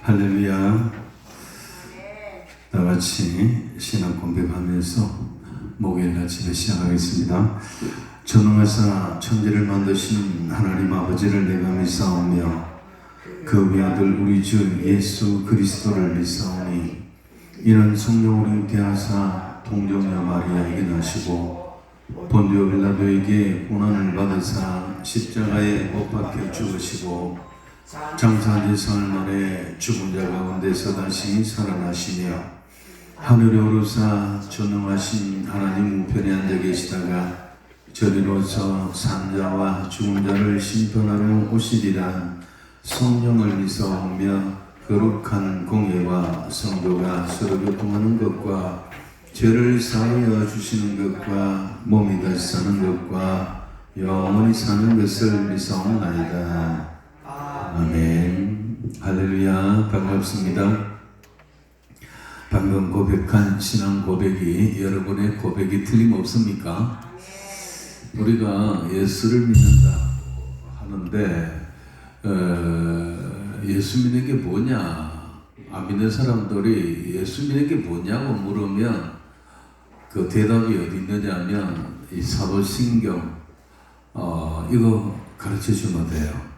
할렐루야. 다 같이 신앙 공백하면서 목요일 아침에 시작하겠습니다. 전능하사 천지를 만드신 하나님 아버지를 내가 믿사오며 그 외아들 우리 주 예수 그리스도를 믿사오니 이는 성령으로 잉태하사 동정녀 마리아에게 나시고 본디오 빌라도에게 고난을 받으사 십자가에 못 박혀 죽으시고 장사한 지 사흘 만에 죽은 자 가운데서 다시 살아나시며 하늘에 오르사 전능하신 하나님 우편에 앉아 계시다가 저리로서 산자와 죽은 자를 심판하러 오시리라. 성령을 믿사오며 거룩한 공예와 성도가 서로 교통하는 것과 죄를 사하여 주시는 것과 몸이 다시 사는 것과 영원히 사는 것을 믿사옵나이다. 아멘. 할렐루야. 반갑습니다. 방금 고백한 신앙 고백이 여러분의 고백이 틀림없습니까? 우리가 예수를 믿는다 하는데 예수 믿는 게 뭐냐? 안 믿는 사람들이 예수 믿는 게 뭐냐고 물으면 그 대답이 어디 있느냐면 이 사도신경 이거 가르쳐 주면 돼요.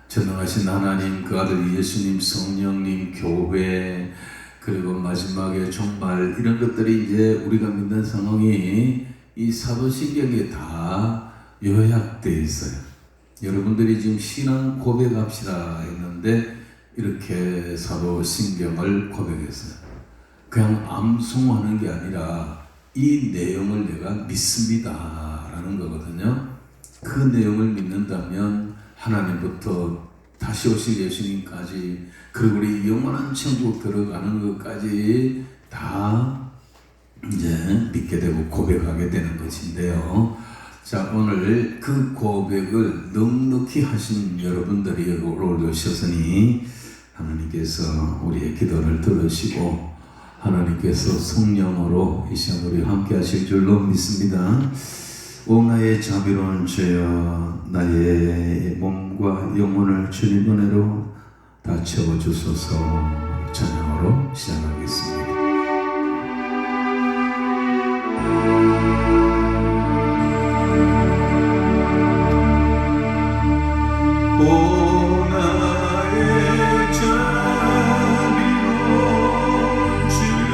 전능하신 하나님, 그 아들 예수님, 성령님, 교회, 그리고 마지막에 종말, 이런 것들이 이제 우리가 믿는 상황이 이 사도신경에 다 요약되어 있어요. 여러분들이 지금 신앙 고백합시다 했는데 이렇게 사도신경을 고백했어요. 그냥 암송하는 게 아니라 이 내용을 내가 믿습니다 라는 거거든요. 그 내용을 믿는다면 하나님부터 다시 오실 예수님까지, 그리고 우리 영원한 천국 들어가는 것까지 다 이제 믿게 되고 고백하게 되는 것인데요. 자, 오늘 그 고백을 넉넉히 하신 여러분들이 올라오셨으니 하나님께서 우리의 기도를 들으시고 하나님께서 성령으로 이 시간 우리 함께 하실 줄로 믿습니다. 오 나의 자비로운 주여, 나의 몸과 영혼을 주님 은혜로 다 채워주소서. 찬양으로 시작하겠습니다. 오 나의 자비로운 주여, 나의 주님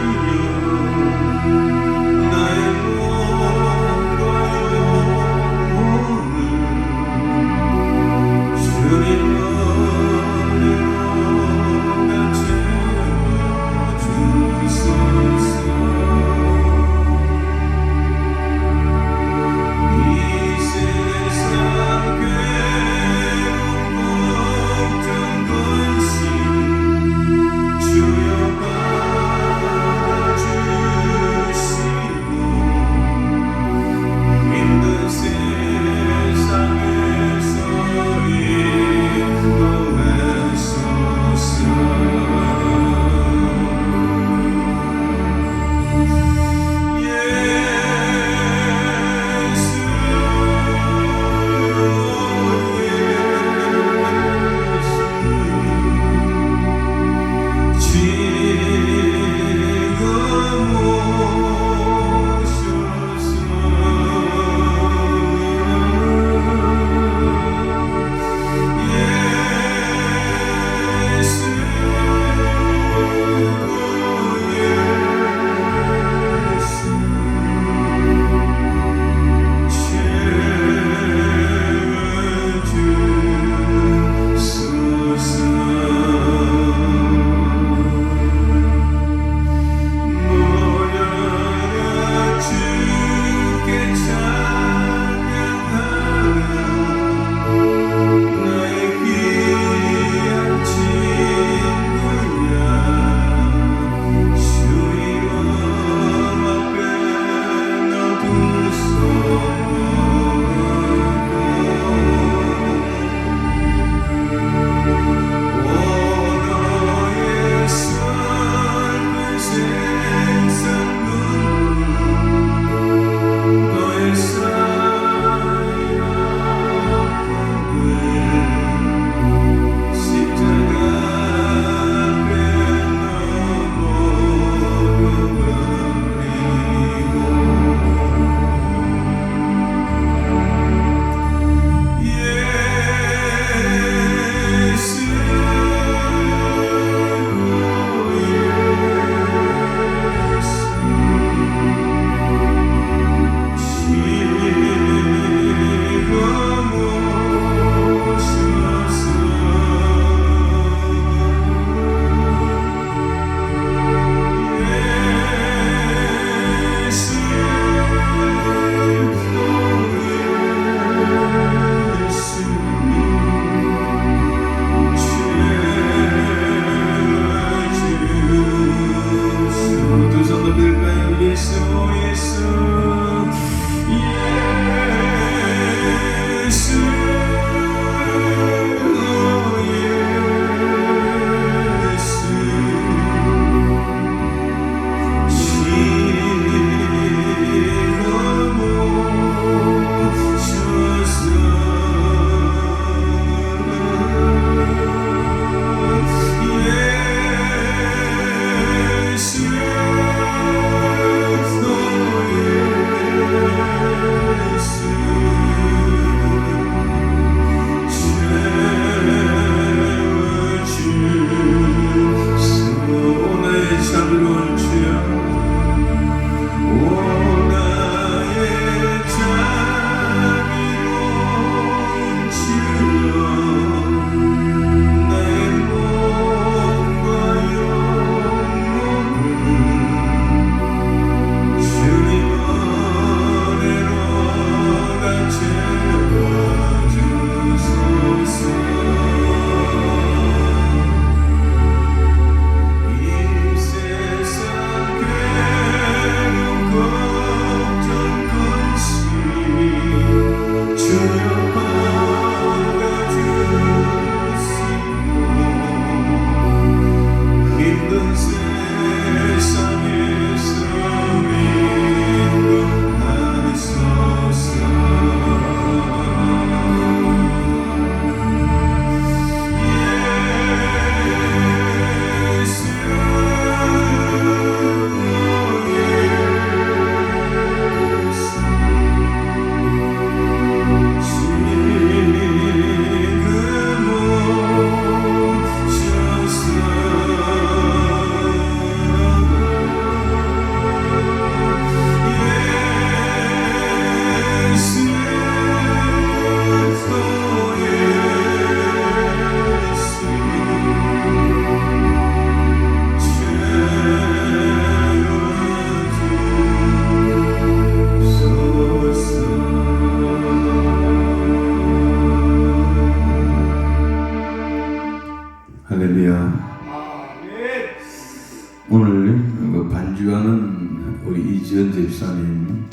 집사님,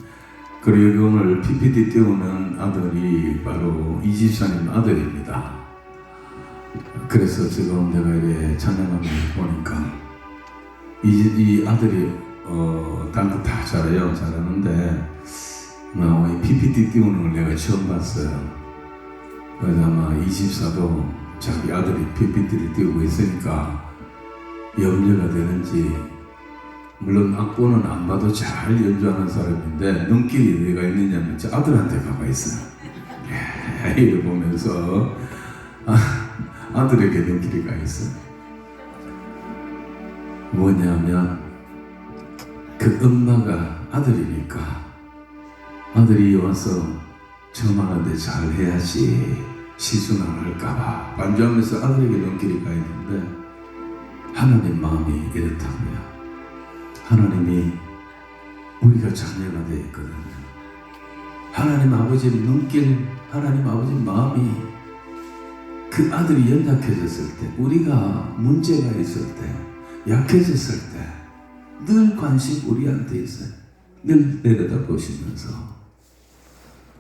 그리고 오늘 PPT 띄우는 아들이 바로 이 집사님 아들입니다. 그래서 지금 내가 이렇게 찬양하는 걸 보니까 이 아들이 다른 거 다 잘하는데 이 PPT 띄우는 걸 내가 처음 봤어요. 그래서 아마 이 집사도 자기 아들이 PPT를 띄우고 있으니까 염려가 되는지, 물론 악보는 안 봐도 잘 연주하는 사람인데 눈길이 왜가 있느냐면 저 아들한테 가봐 있어요. 이를 보면서 아들에게 눈길이 가 있어요. 뭐냐면 그 엄마가 아들이니까 아들이 와서 저만한테 잘 해야지 실수는 안 할까봐 반주하면서 아들에게 눈길이 가 있는데, 하나님 마음이 이렇다고요. 하나님이 우리가 자녀가 되어 있거든요. 하나님 아버지의 눈길, 하나님 아버지의 마음이 그 아들이 연약해졌을 때, 우리가 문제가 있을 때, 약해졌을 때 늘 관심 우리한테 있어요. 늘 내려다보시면서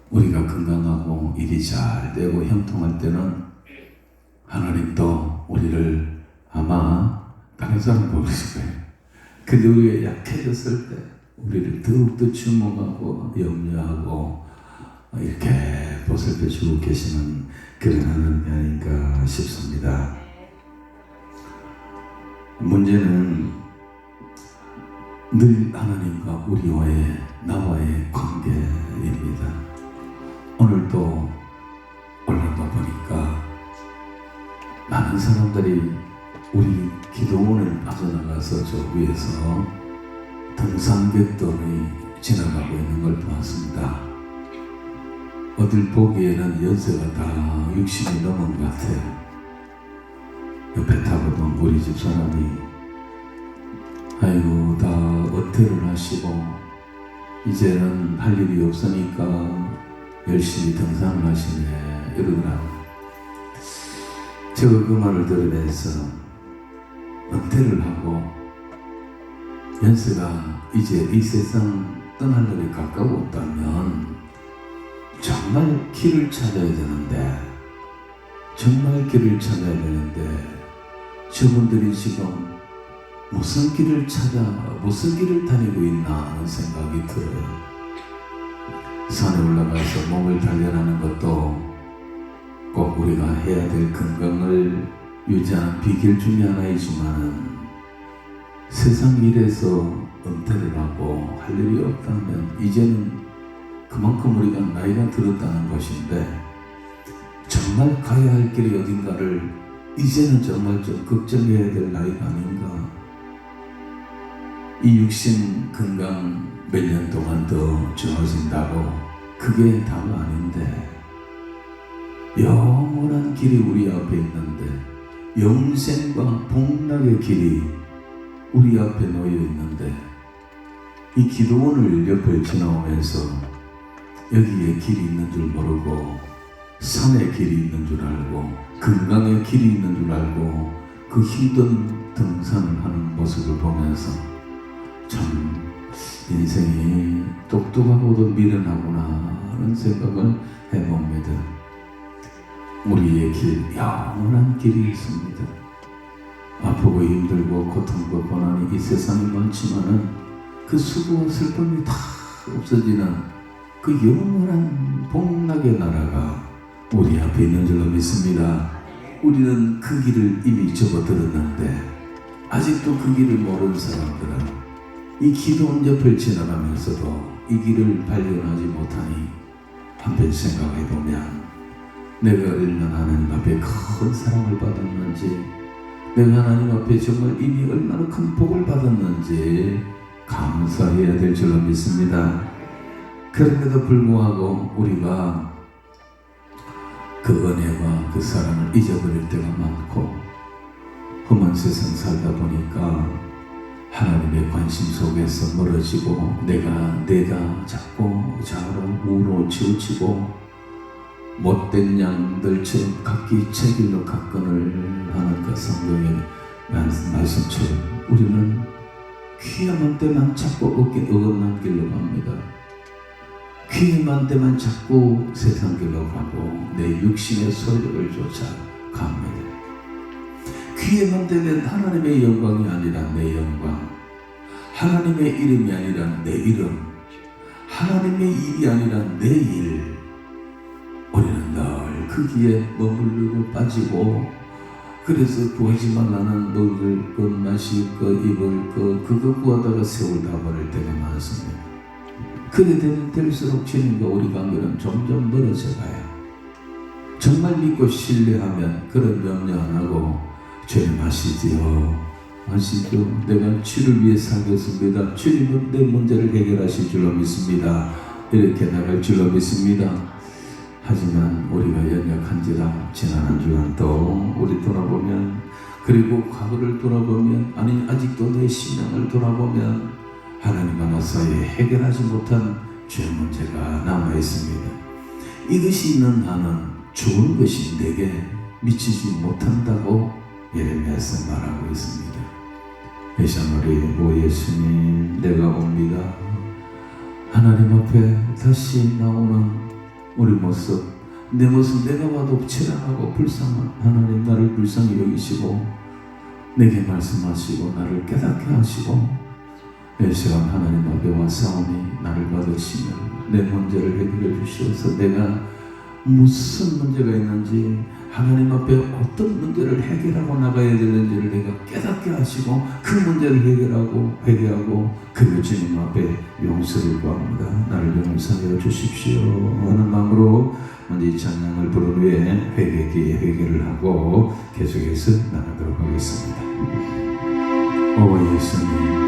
우리가 건강하고 일이 잘 되고 형통할 때는 하나님도 우리를 아마 다른 사람 모르실 거예요. 근데 우리가 약해졌을 때 우리를 더욱더 주목하고 염려하고 이렇게 보살펴 주고 계시는 그런 하나님이 아닌가 싶습니다. 문제는 늘 하나님과 나와의 관계입니다. 오늘도 올라가 보니까 많은 사람들이 우리 기도원을 빠져나가서 저 위에서 등산객들이 지나가고 있는 걸 보았습니다. 어딜 보기에는 연세가 다 60이 넘은 것 같아요. 옆에 타보던 우리 집 사람이 아이고 다 은퇴를 하시고 이제는 할 일이 없으니까 열심히 등산을 하시네 이러더라고요. 제가 그 말을 들으면서 은퇴를 하고 연세가 이제 이 세상 떠날 날이 가까웠다면 정말 길을 찾아야 되는데 저분들이 지금 무슨 길을 다니고 있나 하는 생각이 들어요. 산에 올라가서 몸을 단련하는 것도 꼭 우리가 해야 될 건강을 유지하는 비결 중에 하나이지만, 세상 일에서 은퇴를 하고 할 일이 없다면 이제는 그만큼 우리가 나이가 들었다는 것인데, 정말 가야 할 길이 어딘가를 이제는 정말 좀 걱정해야 될 나이가 아닌가. 이 육신 건강 몇 년 동안 더 좋아진다고 그게 다가 아닌데, 영원한 길이 우리 앞에 있는데, 영생과 복락의 길이 우리 앞에 놓여 있는데, 이 기도원을 옆을 지나오면서 여기에 길이 있는 줄 모르고 산에 길이 있는 줄 알고 건강에 길이 있는 줄 알고 그 힘든 등산을 하는 모습을 보면서 참 인생이 똑똑하고도 미련하구나 하는 생각을 해봅니다. 우리의 길, 영원한 길이 있습니다. 아프고 힘들고 고통과 고난이 이 세상에 많지만은 그 수고와 슬픔이 다 없어지는 그 영원한 복락의 나라가 우리 앞에 있는 줄로 믿습니다. 우리는 그 길을 이미 접어들었는데 아직도 그 길을 모르는 사람들은 이 기도원 옆을 지나가면서도 이 길을 발견하지 못하니 한편 생각해보면 내가 얼마나 하나님 앞에 큰 사랑을 받았는지, 내가 하나님 앞에 정말 이미 얼마나 큰 복을 받았는지 감사해야 될 줄로 믿습니다. 그런데도 불구하고 우리가 그 은혜와 그 사랑을 잊어버릴 때가 많고 험한 세상 살다 보니까 하나님의 관심 속에서 멀어지고 내가 자꾸 좌로 우로 치우치고 못된 양들처럼 각기 제 길로 각건을 하는 그 성경의 말씀처럼 우리는 귀함한 때만 자꾸 어긋난 길로 갑니다. 귀함한 때만 자꾸 세상 길로 가고 내 육신의 소욕을 쫓아 갑니다. 귀함한 때는 하나님의 영광이 아니라 내 영광, 하나님의 이름이 아니라 내 이름, 하나님의 일이 아니라 내 일, 우리는 늘 그 길에 머무르고 빠지고, 그래서 구하지만 나는 먹을 것, 마실 것, 입을 것, 그거 구하다가 세월 다 버릴 때가 많습니다. 그래 될수록 주님과 우리 관계는 점점 멀어져 가요. 정말 믿고 신뢰하면 그런 염려 안 하고, 주님 아시지요? 내가 주를 위해 살겠습니다. 주님은 내 문제를 해결하실 줄로 믿습니다. 이렇게 나갈 줄로 믿습니다. 하지만 우리가 연약한지라 지난 한 주간 또 우리 돌아보면, 그리고 과거를 돌아보면, 아니 아직도 내 신앙을 돌아보면 하나님 하나 사이에 해결하지 못한 죄 문제가 남아 있습니다. 이것이 있는 나는 좋은 것이 내게 미치지 못한다고 예레미야서 말하고 있습니다. 예수님, 오 예수님, 내가 옵니다. 하나님 앞에 다시 나오는 우리 모습, 내 모습 내가 봐도 치량하고 불쌍한 하나님, 나를 불쌍히 여기시고 내게 말씀하시고 나를 깨닫게 하시고, 이 시간 하나님 앞에 와사오니 나를 받으시면 내 문제를 해결해 주시어서 내가 무슨 문제가 있는지, 하나님 앞에 어떤 문제를 해결하고 나가야 되는지를 내가 깨닫게 하시고 그 문제를 해결하고 회개하고 그 주님 앞에 용서를 구합니다. 나를 용서하여 주십시오 하는 마음으로 먼저 이 찬양을 부른 후에 회개를 하고 계속해서 나가도록 하겠습니다. 오 예수님,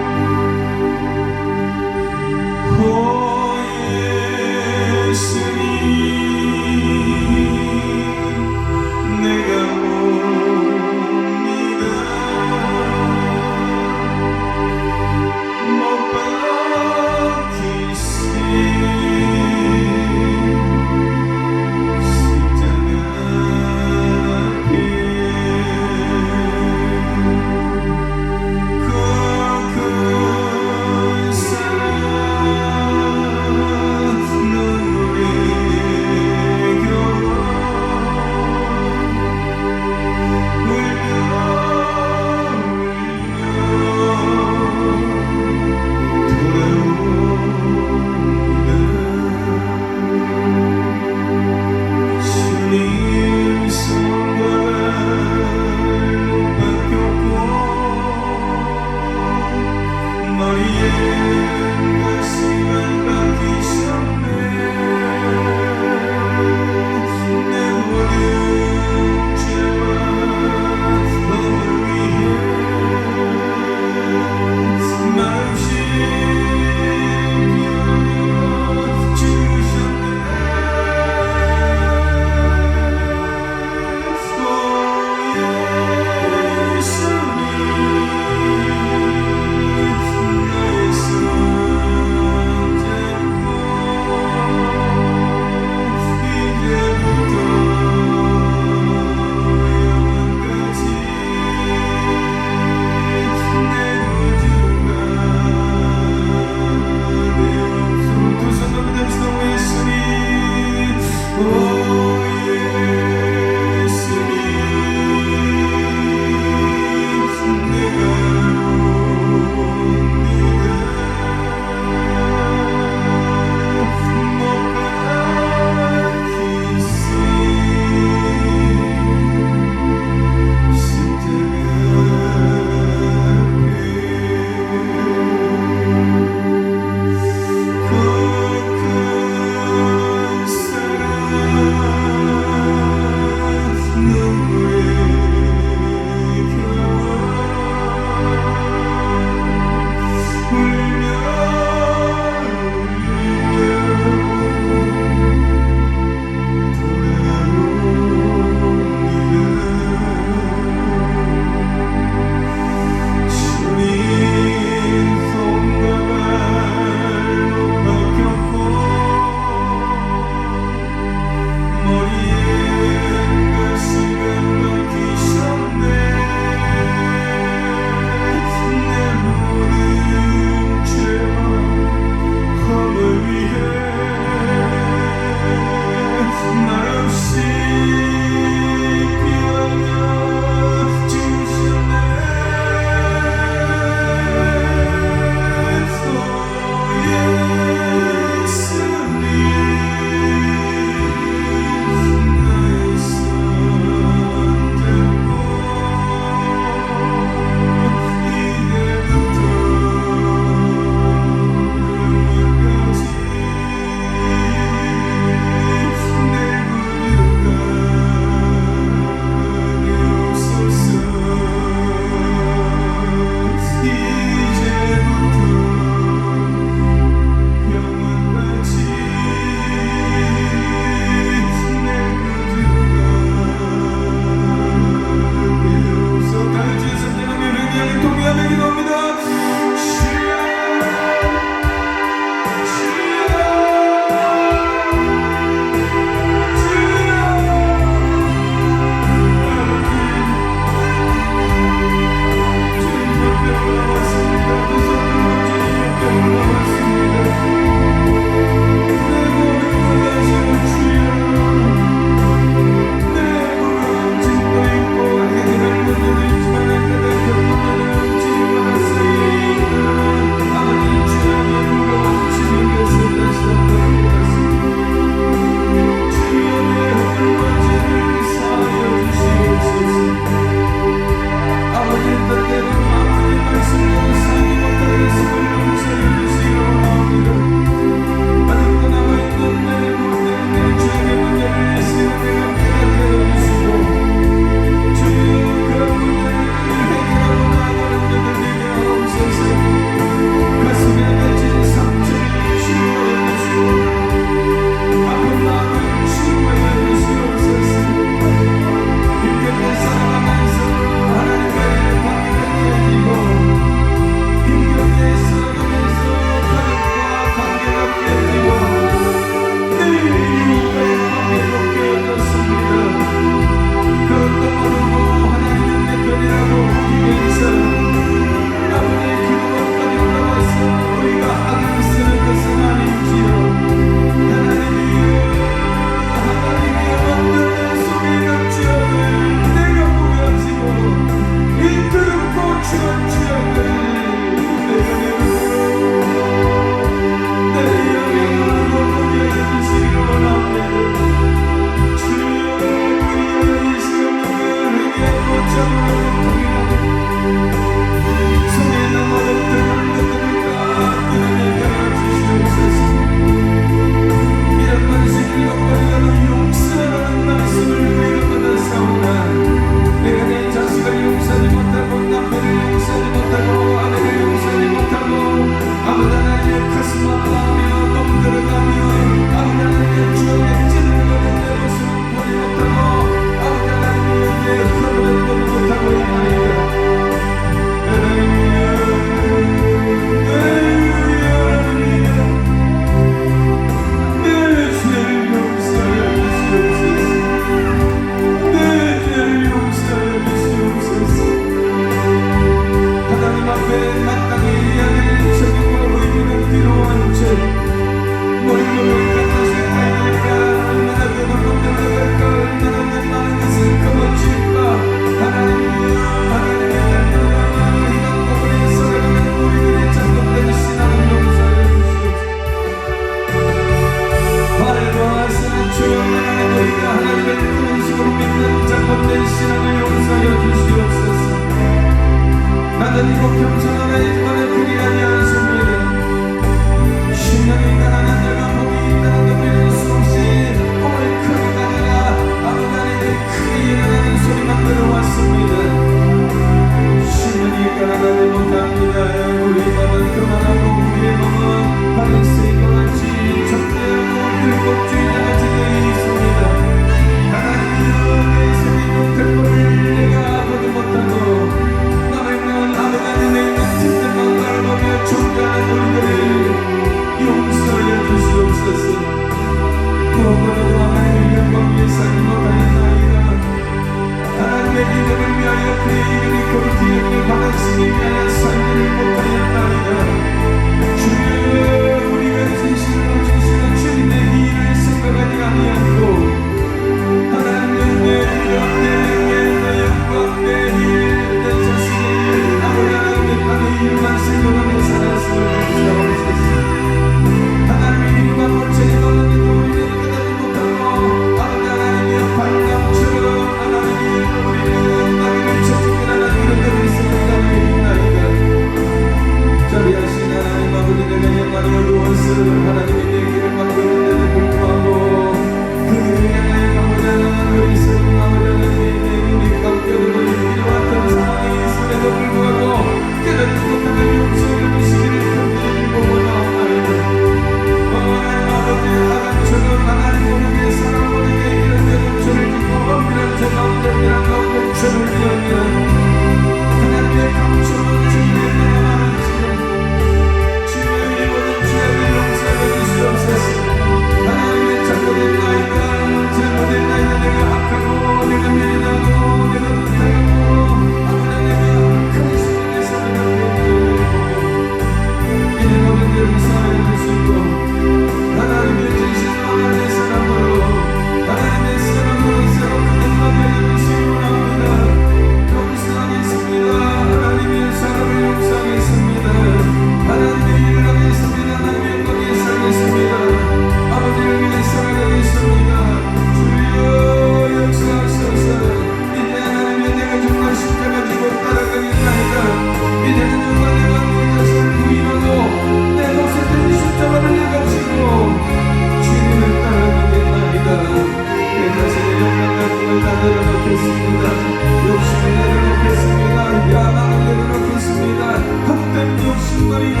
버리고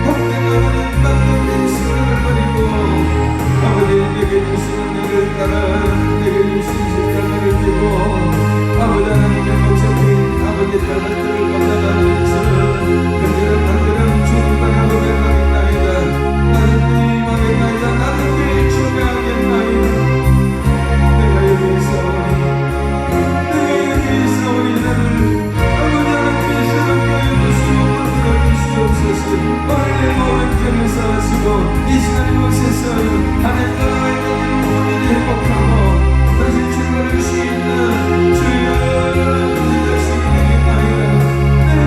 헛된 아버지 만족된 생각을 버리고 아버지 내게 주시는 내를 따라 내게 주신 십자가를 지고 아버지 하나님의 목적인 아버지 딸들을 감당하면서 간절한 주님과 고백하겠나이다. 나는 네 임하겠나이다. 나는 네 충하겠나이다. 내가 여기 있사오니 내가 여기 있사오니 나를 아버지 하나님께서 교회 주시고 물들어 주시옵소서. 오늘 내 모든 죄를 사하시고 이 시간에 곳에서 하나님과 나의 모든 행복하고 다시 출발할 수 있는 주여 우리 자식이 되겠나이다.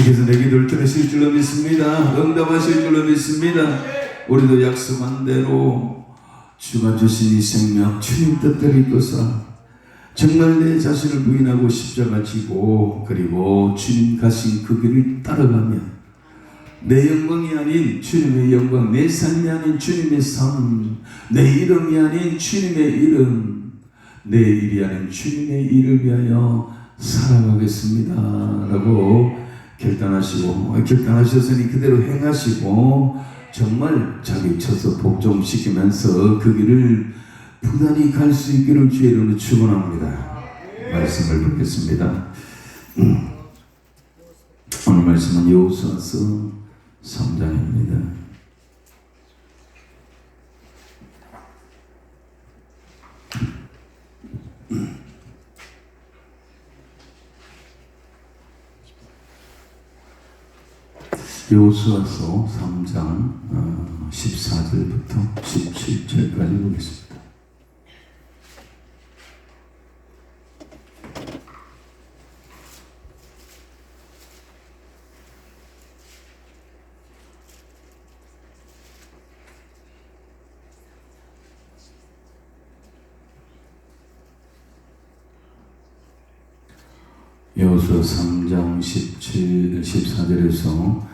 주께서 내 기도를 들으실 줄로 믿습니다. 응답하실 줄로 믿습니다. 우리도 약속한 대로 주가 주신 이 생명 주님 뜻대로 이끌사 정말 내 자신을 부인하고 십자가 지고 그리고 주님 가신 그 길을 따라가면 내 영광이 아닌 주님의 영광, 내 삶이 아닌 주님의 삶, 내 이름이 아닌 주님의 이름, 내 일이 아닌 주님의 일을 위하여 살아가겠습니다 라고 결단하셨으니 그대로 행하시고 정말 자기 처소 복종시키면서 그 길을 부단히 갈 수 있기를 주의 이름으로 축원합니다. 말씀을 듣겠습니다. 오늘 말씀은 여호수아서 3장입니다. 여호수아서 3장 14절부터 17절까지 보겠습니다. 여호수아 3장 14절에서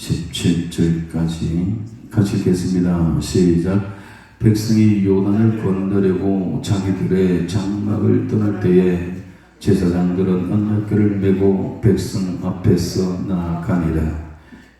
17절까지 같이 읽겠습니다. 시작. 백성이 요단을 건너려고 자기들의 장막을 떠날 때에 제사장들은 언약궤를 메고 백성 앞에서 나아가니라.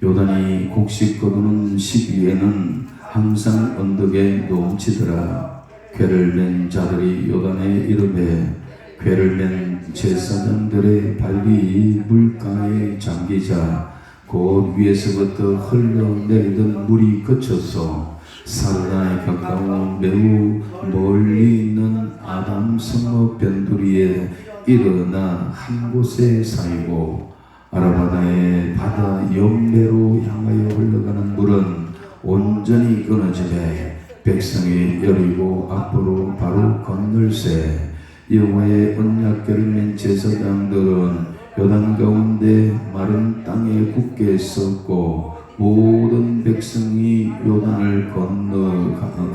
요단이 곡식 거두는 시기에는 항상 언덕에 넘치더라. 궤를 맨 자들이 요단의 이름에 궤를 맨 제사장들의 발이 물가에 잠기자 곧 위에서부터 흘러내리던 물이 그쳐서 사르단에 가까운 매우 멀리 있는 아담 성읍 변두리에 일어나 한 곳에 쌓이고 아라바나의 바다 옆내로 향하여 흘러가는 물은 온전히 끊어지매 백성이 여리고 앞으로 바로 건널새 여호와의 언약궤를 맨 제사장들은 요단 가운데 마른 땅에 굳게 섰고 모든 백성이 요단을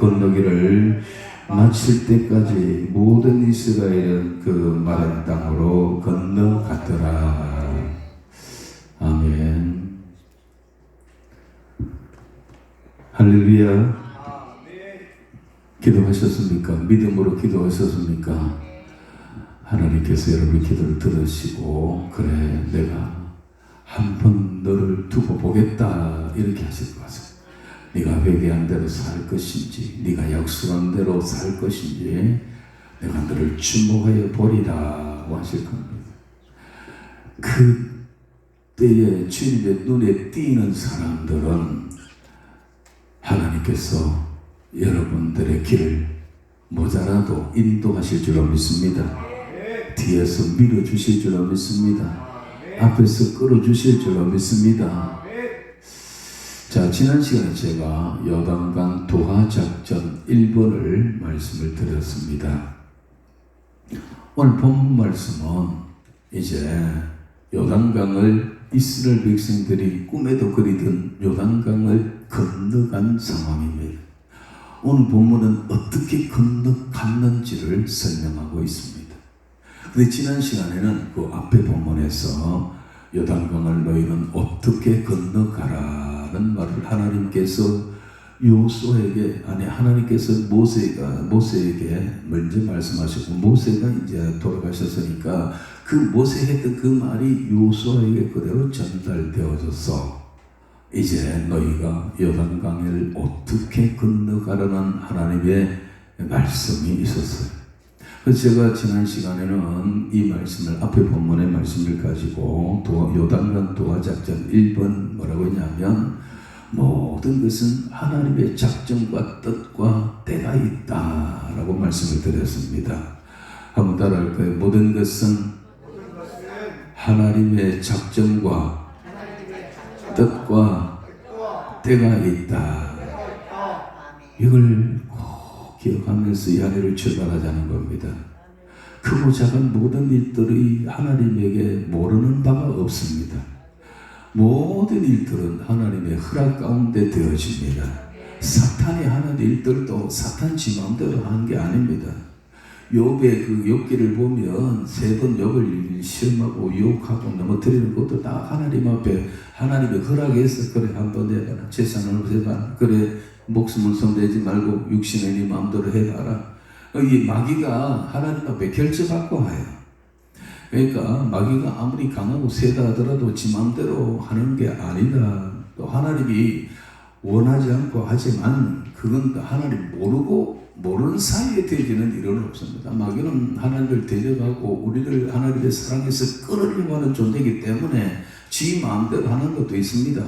건너기를 마칠 때까지 모든 이스라엘은 그 마른 땅으로 건너갔더라. 아멘. 할렐루야. 기도하셨습니까? 믿음으로 기도하셨습니까? 하나님께서 여러분의 기도를 들으시고 그래 내가 한번 너를 두고 보겠다 이렇게 하실 것 같습니다. 네가 회개한 대로 살 것인지 네가 약속한 대로 살 것인지 내가 너를 주목하여 보리라 하실 겁니다. 그때에 주님의 눈에 띄는 사람들은 하나님께서 여러분들의 길을 모자라도 인도하실 줄로 믿습니다. 뒤에서 밀어주실 줄로 믿습니다. 앞에서 끌어주실 줄로 믿습니다. 자, 지난 시간에 제가 요단강 도하작전 1번을 말씀을 드렸습니다. 오늘 본문 말씀은 이제 요단강을 이스라엘 백성들이 꿈에도 그리던 요단강을 건너간 상황입니다. 오늘 본문은 어떻게 건너갔는지를 설명하고 있습니다. 근데 지난 시간에는 그 앞에 본문에서 요단강을 너희는 어떻게 건너가라는 말을 하나님께서 요수아에게 하나님께서 모세에게 먼저 말씀하셨고 모세가 이제 돌아가셨으니까 그 모세 했던 그 말이 요수아에게 그대로 전달되어져서 이제 너희가 요단강을 어떻게 건너가라는 하나님의 말씀이 있었어요. 그래서 제가 지난 시간에는 이 말씀을 앞에 본문의 말씀을 가지고 요단강 도하작전 1번 뭐라고 했냐면 모든 것은 하나님의 작정과 뜻과 때가 있다라고 말씀을 드렸습니다. 한번 따라할까요? 모든 것은 하나님의 작정과 뜻과 때가 있다. 이걸 꼭 기억하면서 이 하루를 출발하자는 겁니다. 크고 작은 모든 일들이 하나님에게 모르는 바가 없습니다. 모든 일들은 하나님의 허락 가운데 되어집니다. 사탄이 하는 일들도 사탄 지 마음대로 하는 게 아닙니다. 욥의 그 욥기를 보면 3번 욥을 시험하고 유혹하고 넘어뜨리는 것도 다 하나님 앞에 하나님의 허락에서 그래 한번 해봐라. 재산을 해봐라. 그래 목숨을 손대지 말고 육신의 네 마음대로 해봐라. 이 마귀가 하나님 앞에 결제받고 와요. 그러니까 마귀가 아무리 강하고 세다 하더라도 지 마음대로 하는 게 아니다. 또 하나님이 원하지 않고 하지만 그건 하나님 모르는 사이에 되지는 일은 없습니다. 마귀는 하나님을 대적하고 우리를 하나님의 사랑에서 끌으려고 하는 존재이기 때문에 지 마음대로 하는 것도 있습니다.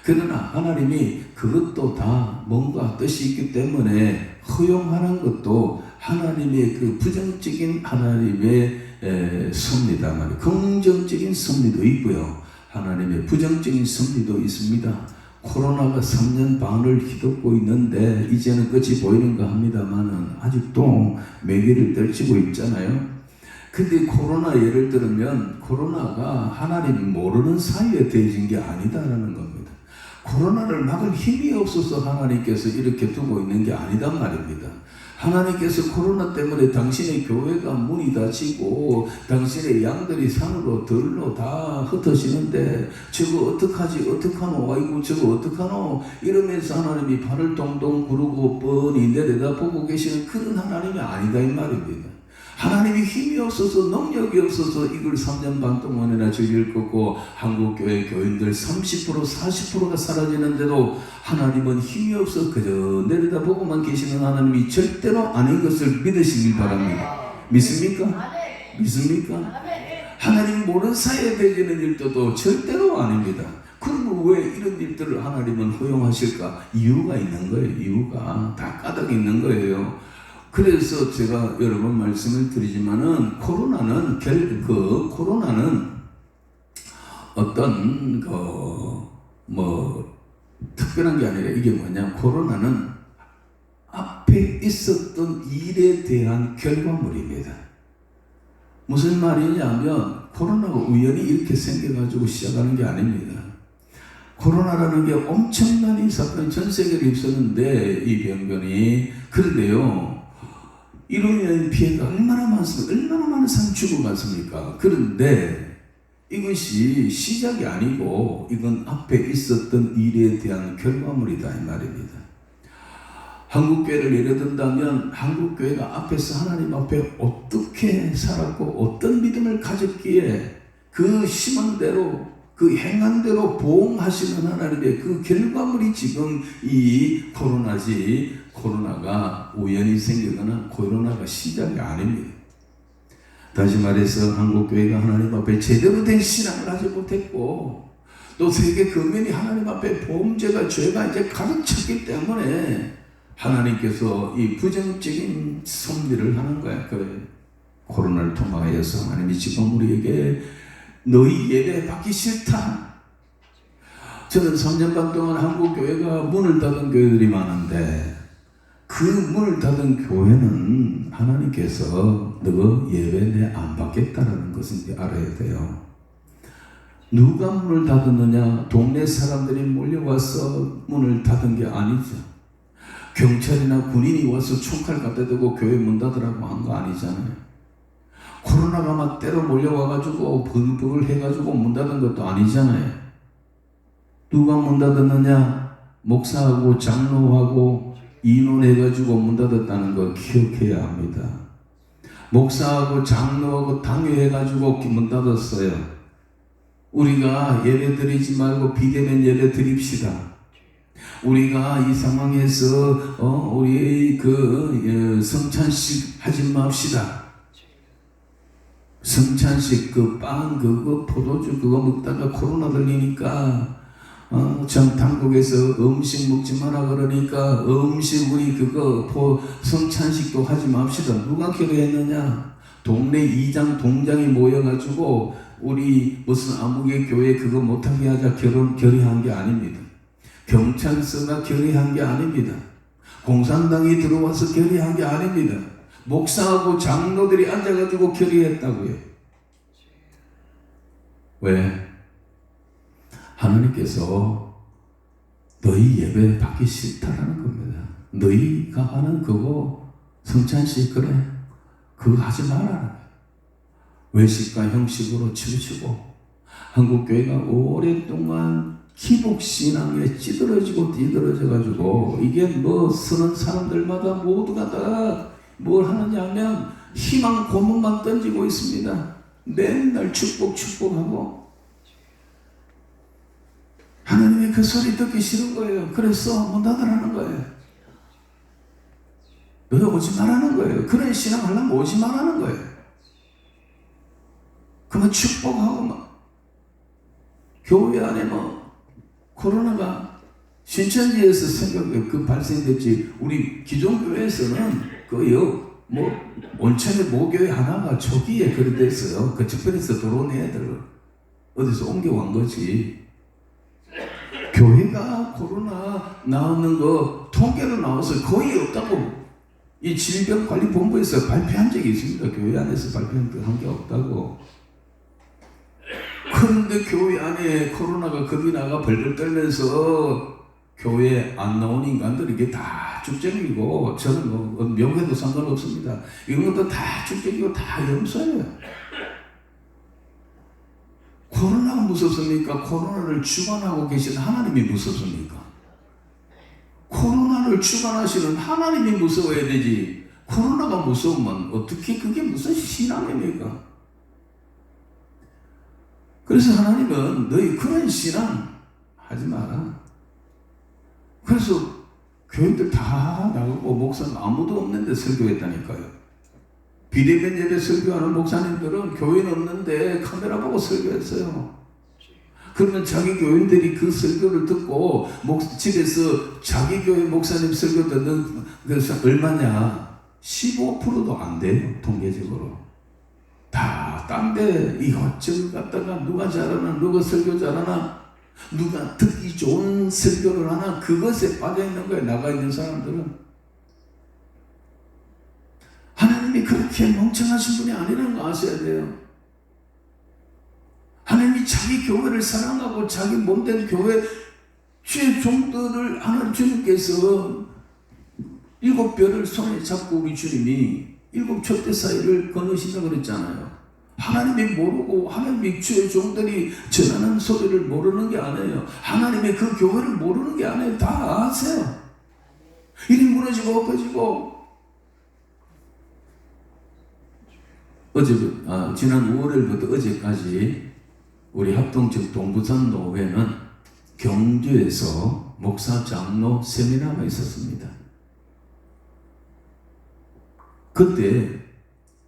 그러나 하나님이 그것도 다 뭔가 뜻이 있기 때문에 허용하는 것도 하나님의 그 부정적인 하나님의 섭리다 말이에요. 긍정적인 섭리도 있고요. 하나님의 부정적인 섭리도 있습니다. 코로나가 3년 반을 휘덮고 있는데 이제는 끝이 보이는가 합니다만은 아직도 매개를 떨치고 있잖아요. 근데 코로나 예를 들면 코로나가 하나님이 모르는 사이에 되어진 게 아니다라는 겁니다. 코로나를 막을 힘이 없어서 하나님께서 이렇게 두고 있는 게 아니단 말입니다. 하나님께서 코로나 때문에 당신의 교회가 문이 닫히고 당신의 양들이 산으로 들로 다 흩어지는데 저거 어떡하지 어떡하노 아이고 저거 어떡하노 이러면서 하나님이 발을 동동 구르고 뻔히 내려다보고 계시는 그런 하나님이 아니다 이 말입니다. 하나님이 힘이 없어서 능력이 없어서 이걸 3년 반 동안이나 저질 걷고 한국교회 교인들 30% 40%가 사라지는데도 하나님은 힘이 없어 그저 내려다보고만 계시는 하나님이 절대로 아닌 것을 믿으시길 바랍니다. 믿습니까? 믿습니까? 하나님 모르는 사이에 되지는 일도 절대로 아닙니다. 그러면 왜 이런 일들을 하나님은 허용하실까? 이유가 있는 거예요. 이유가 다 까닭이 있는 거예요. 그래서 제가 여러 번 말씀을 드리지만은 코로나는 어떤 특별한 게 아니라 이게 뭐냐 코로나는 앞에 있었던 일에 대한 결과물입니다. 무슨 말이냐면 코로나가 우연히 이렇게 생겨가지고 시작하는 게 아닙니다. 코로나라는 게 엄청난 이 사건이 전 세계를 휩쓰는데 이 병변이 그런데요. 이로 인한 피해가 얼마나 많습니까? 얼마나 많은 사람이 죽어갔습니까? 그런데 이것이 시작이 아니고 이건 앞에 있었던 일에 대한 결과물이다 이 말입니다. 한국교회를 예를 든다면 한국교회가 앞에서 하나님 앞에 어떻게 살았고 어떤 믿음을 가졌기에 그 심은 대로 그 행한 대로 보응하시는 하나님의 그 결과물이 지금 이 코로나지 코로나가 우연히 생기거나 코로나가 시작이 아닙니다. 다시 말해서 한국교회가 하나님 앞에 제대로 된 신앙을 하지 못했고 또 세계 금연이 하나님 앞에 범죄가 죄가 이제 가득 찼기 때문에 하나님께서 이 부정적인 섭리를 하는 거야. 그 코로나를 통하여서 하나님이 지금 우리에게 너희 예배 받기 싫다. 저는 3년 반 동안 한국 교회가 문을 닫은 교회들이 많은데 그 문을 닫은 교회는 하나님께서 너 예배 내 안 받겠다라는 것을 알아야 돼요. 누가 문을 닫았느냐? 동네 사람들이 몰려와서 문을 닫은 게 아니죠. 경찰이나 군인이 와서 총칼 갖다 대고 교회 문 닫으라고 한 거 아니잖아요. 코로나가 막 때로 몰려와가지고 버글버글 해가지고 문 닫은 것도 아니잖아요. 누가 문 닫았느냐? 목사하고 장로하고 인원해가지고 문 닫았다는 거 기억해야 합니다. 목사하고 장로하고 당회해가지고 문 닫았어요. 우리가 예배 드리지 말고 비대면 예배 드립시다. 우리가 이 상황에서 우리 성찬식 하지 맙시다. 성찬식 그 빵 그거 포도주 그거 먹다가 코로나 들리니까 참 당국에서 음식 먹지 마라 그러니까 음식 우리 그거 성찬식도 하지 맙시다. 누가 결의했느냐? 동네 이장 동장이 모여가지고 우리 무슨 아무개 교회 그거 못하게 하자 결의한 게 아닙니다. 경찰서가 결의한 게 아닙니다. 공산당이 들어와서 결의한 게 아닙니다. 목사하고 장로들이 앉아가지고 결의했다고요. 왜? 하나님께서 너희 예배 받기 싫다라는 겁니다. 너희가 하는 그거 성찬식 그래 그거 하지 말아라. 외식과 형식으로 치우치고 한국교회가 오랫동안 기복신앙에 찌들어지고 뒤들어져가지고 이게 뭐 쓰는 사람들마다 모두가 다 뭘 하느냐 하면 희망 고문만 던지고 있습니다. 맨날 축복하고 하나님이 그 소리 듣기 싫은 거예요. 그래서 문 닫으라는 거예요. 너희 오지 말라는 거예요. 그런 신앙 하려면 오지 말라는 거예요. 그러면 축복하고 막 교회 안에 뭐 코로나가 신천지에서 그 발생됐지 우리 기존 교회에서는 뭐 온천의 모교회 하나가 초기에 그래 됐어요. 그 집회에서 들어온 애들 어디서 옮겨간 거지. 교회가 코로나 나오는 거 통계로 나와서 거의 없다고 이 질병관리본부에서 발표한 적이 있습니다. 교회 안에서 발표한 게 없다고. 그런데 교회 안에 코로나가 겁이 나가 벌벌 떨면서 교회 안 나온 인간들이 이게 다 축적이고 저는 뭐 명예도 상관없습니다. 이런 것도 다 축적이고 다 염소예요. 코로나가 무섭습니까? 코로나를 주관하고 계신 하나님이 무섭습니까? 코로나를 주관하시는 하나님이 무서워야 되지. 코로나가 무서우면 어떻게 그게 무슨 신앙입니까? 그래서 하나님은 너희 그런 신앙 하지 마라. 그래서 교인들 다 나가고 목사는 아무도 없는데 설교했다니까요. 비대면 예배 설교하는 목사님들은 교인 없는데 카메라 보고 설교했어요. 그러면 자기 교인들이 그 설교를 듣고 집에서 자기 교회 목사님 설교 듣는 그래서 얼마냐? 15%도 안 돼요. 통계적으로. 다 딴 데 이것저것 갖다가 누가 잘하나 누가 설교 잘하나 누가 듣기 좋은 설교를 하나 그것에 빠져있는 거예요. 나가 있는 사람들은. 하나님이 그렇게 멍청하신 분이 아니라는 거 아셔야 돼요. 하나님이 자기 교회를 사랑하고 자기 몸된 교회 주의 종들을 하나님 주님께서 7별을 손에 잡고 우리 주님이 7 촛대 사이를 거느신다고 그랬잖아요. 하나님이 모르고 하나님이 주의 종들이 전하는 소리를 모르는 게 아니에요. 하나님의 그 교회를 모르는 게 아니에요. 다 아세요. 일이 무너지고 엎어지고 지난 5월부터 어제까지 우리 합동적 동부산 노회는 경주에서 목사 장로 세미나가 있었습니다. 그때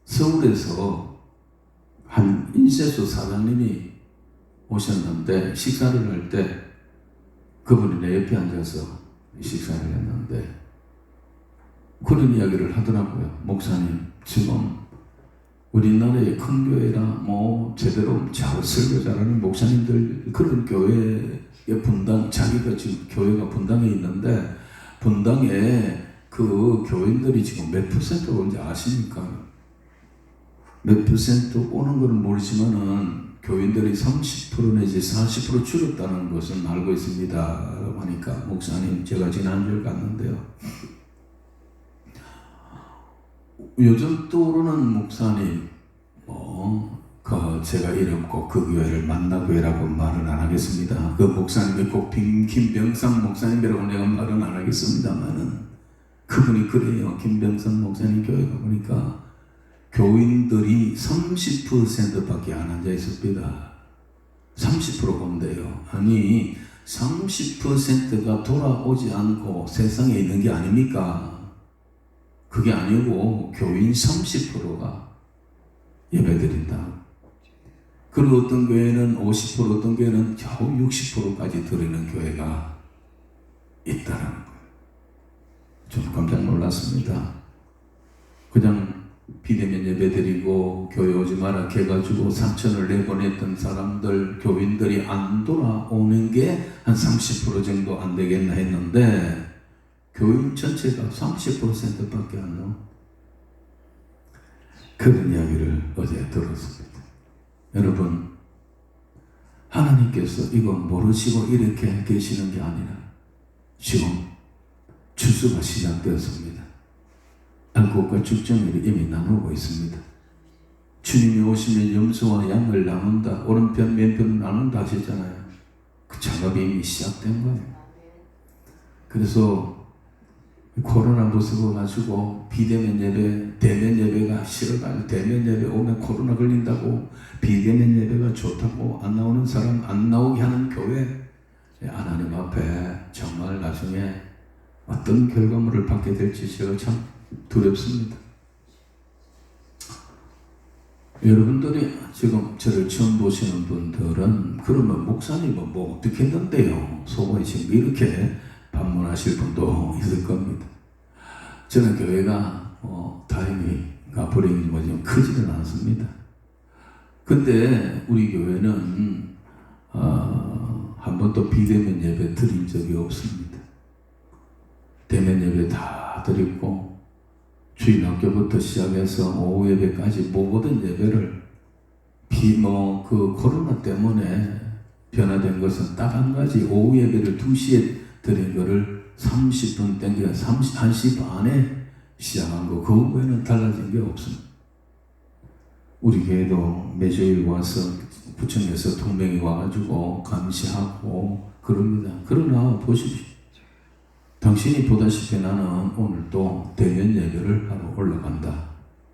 서울에서 한 인쇄소 사장님이 오셨는데 식사를 할 때 그분이 내 옆에 앉아서 식사를 했는데 그런 이야기를 하더라고요. 목사님 지금 우리나라의 큰 교회라 뭐 제대로 잘 설교 잘하는 목사님들 그런 교회의 분당 자기가 지금 교회가 분당에 있는데 분당에 그 교인들이 지금 몇 퍼센트 오는지 아십니까? 몇 퍼센트 오는 것은 모르지만은 교인들이 30% 내지 40% 줄었다는 것은 알고 있습니다. 라고 하니까 목사님 제가 지난주에 갔는데요. 요즘 떠오르는 목사님 제가 이름 꼭 그 교회를 만나교회라고 말은 안 하겠습니다. 그 목사님이 꼭 김병상 목사님이라고 내가 말은 안 하겠습니다만은 그분이 그래요. 김병상 목사님 교회 가보니까 교인들이 30%밖에 안 앉아 있습니다. 30% 본대요. 아니 30%가 돌아오지 않고 세상에 있는 게 아닙니까? 그게 아니고 교인 30%가 예배드린다. 그리고 어떤 교회는 50% 어떤 교회는 겨우 60%까지 드리는 교회가 있다라는 거예요. 좀 깜짝 놀랐습니다. 그냥 비대면 예배 드리고 교회 오지 마라 해가지고 3천을 내보냈던 사람들 교인들이 안 돌아오는 게 한 30% 정도 안 되겠나 했는데 교인 전체가 30%밖에 안 나와. 그런 이야기를 어제 들었습니다. 여러분 하나님께서 이거 모르시고 이렇게 계시는 게 아니라 지금 추수가 시작되었습니다. 안국과 죽정일이 이미 나누고 있습니다. 주님이 오시면 염소와 양을 나눈다, 오른편 왼편을 나눈다 하셨잖아요. 그 작업이 이미 시작된 거예요. 그래서 코로나 무서워가지고 비대면 예배, 대면 예배가 싫어가지고 대면 예배 오면 코로나 걸린다고 비대면 예배가 좋다고 안 나오는 사람 안 나오게 하는 교회, 하나님 앞에 정말 나중에 어떤 결과물을 받게 될지 제가 참 두렵습니다. 여러분들이 지금 저를 처음 보시는 분들은 그러면 목사님은 뭐 어떻게 했는데요? 속으로 지금 이렇게 반문하실 분도 있을 겁니다. 저는 교회가 다행히 불행이 좀 크지는 않습니다. 근데 우리 교회는 한 번도 비대면 예배 드린 적이 없습니다. 대면 예배 다 드리고 주일 학교부터 시작해서 오후 예배까지 모든 예배를 그 코로나 때문에 변화된 것은 딱 한 가지, 오후 예배를 2시에 드린 거를 30분 땡겨 1시 반에 시작한 거, 그 후에는 달라진 게 없습니다. 우리 교회도 매주일 와서 부천에서 동맹이 와가지고 감시하고 그럽니다. 그러나 보십시오. 당신이 보다시피 나는 오늘도 대면 예배를 하러 올라간다.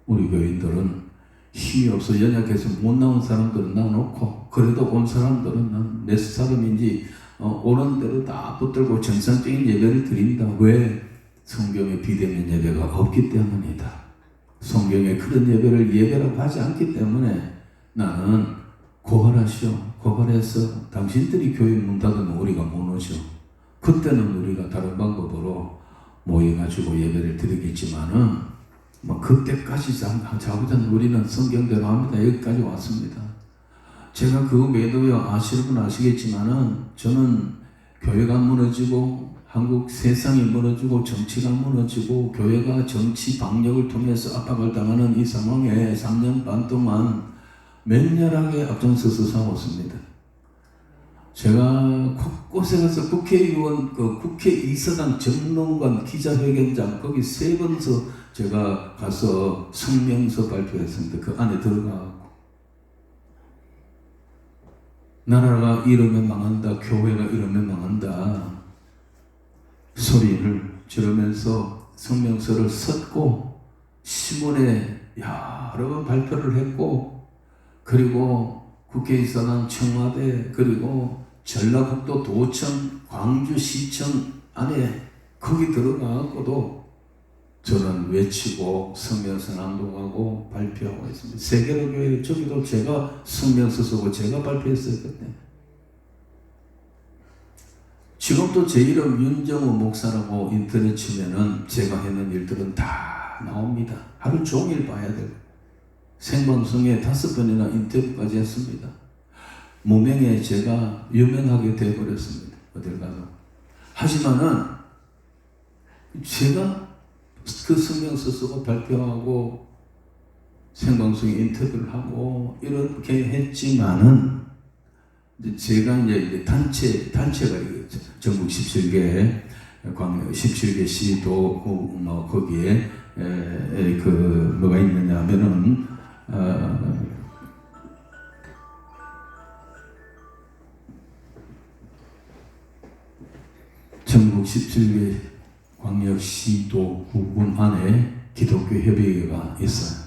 우리 교인들은 힘이 없어 연약해서 못 나온 사람들은 놔놓고, 그래도 온 사람들은 난 몇 사람인지 오는 대로 다 붙들고 정상적인 예배를 드립니다. 왜? 성경에 비대면 예배가 없기 때문이다. 성경에 그런 예배를 예배라고 하지 않기 때문에 나는 고발하시오. 고발해서 당신들이 교회 문 닫으면 우리가 못 오죠. 그때는 우리가 다른 방법으로 모여가지고 예배를 드리겠지만은 그때까지 자고자는 우리는 성경대로 합니다. 여기까지 왔습니다. 제가 그 외에도요, 아시는 분 아시겠지만은 저는 교회가 무너지고 한국 세상이 무너지고 정치가 무너지고 교회가 정치 방역을 통해서 압박을 당하는 이 상황에 3년 반 동안 맹렬하게 앞장서서 싸웠습니다. 제가 곳곳에 가서 국회의원, 국회의사당 정론관 기자회견장 거기 3번서 제가 가서 성명서 발표했습니다. 그 안에 들어가고 나라가 이러면 망한다, 교회가 이러면 망한다 소리를 지르면서 성명서를 썼고 신문에 여러 번 발표를 했고, 그리고 국회의사당, 청와대, 그리고 전라북도 도청, 광주시청 안에 거기 들어가고도 저는 외치고 성명서 낭독하고 발표하고 있습니다. 세계로 교회 저기도 제가 성명서 쓰고 제가 발표했어요. 그때. 지금도 제 이름 윤정우 목사라고 인터넷 치면은 제가 했는 일들은 다 나옵니다. 하루 종일 봐야 돼요. 생방송에 5번이나 인터뷰까지 했습니다. 무명에 제가 유명하게 되어버렸습니다. 어딜 가서. 하지만은 제가 그 성명서 쓰고 발표하고 생방송에 인터뷰를 하고 이렇게 했지만은 제가 이제 단체가 전국 17개 광역 17개 시도 거기에 뭐가 있느냐 하면은 전국 17개 광역시도 구군 안에 기독교 협의회가 있어요.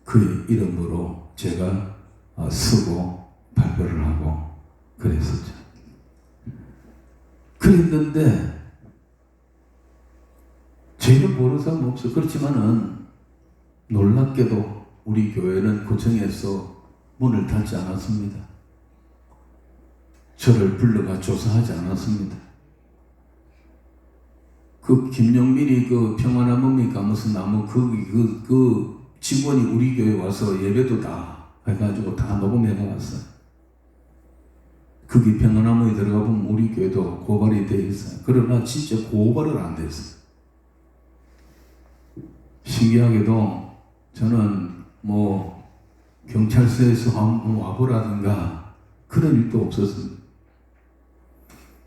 그 이름으로 제가 쓰고 발표를 하고 그랬었죠. 그랬는데 저희는 모르는 사람 없어요. 그렇지만은 놀랍게도 우리 교회는 구청에서 문을 닫지 않았습니다. 저를 불러가 조사하지 않았습니다. 그 김용민이 그 평화나무입니까 무슨 나무 그 직원이 우리 교회 와서 예배도 다 해가지고 다 녹음해가 왔어요. 거기 평화나무에 들어가 보면 우리 교회도 고발이 되어 있어요. 그러나 진짜 고발은 안 됐어요. 신기하게도 저는 뭐 경찰서에서 와보라든가 그런 일도 없었습니다.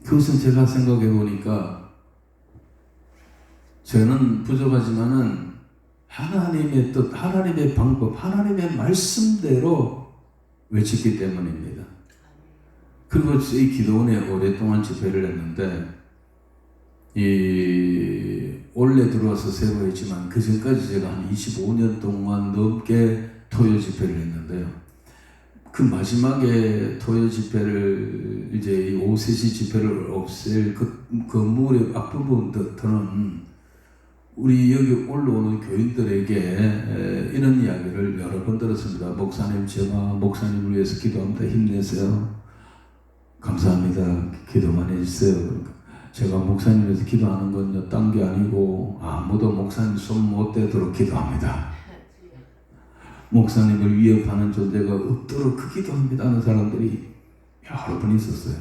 그것은 제가 생각해 보니까 저는 부족하지만은 하나님의 뜻, 하나님의 방법, 하나님의 말씀대로 외쳤기 때문입니다. 그리고 이 기도원에 오랫동안 집회를 했는데 올해 들어와서 새로 했지만 그 전까지 제가 한 25년 동안 넘게 토요 집회를 했는데요. 그 마지막에 토요 집회를 이제 이 오세시 집회를 없앨 그 건물의 앞부분부터는 우리 여기 올라오는 교인들에게 이런 이야기를 여러 번 들었습니다. 목사님, 제가 목사님을 위해서 기도합니다. 힘내세요. 감사합니다. 기도 많이 해주세요. 제가 목사님 위해서 기도하는 건요, 딴 게 아니고 아무도 목사님 손 못 대도록 기도합니다. 목사님을 위협하는 존재가 없도록 그 기도합니다 하는 사람들이 여러 번 있었어요.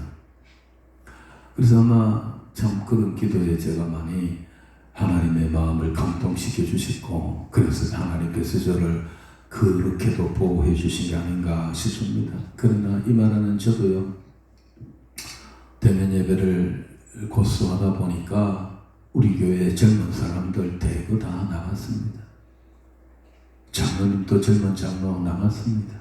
그래서 아마 참 그런 기도에 제가 많이 하나님의 마음을 감동시켜 주시고, 그래서 하나님께서 저를 그렇게도 보호해 주신 게 아닌가 싶습니다. 그러나 이 말하는 저도요, 대면 예배를 고수하다 보니까 우리 교회 젊은 사람들 대거 다 나갔습니다. 장로님도 젊은 장로 나갔습니다.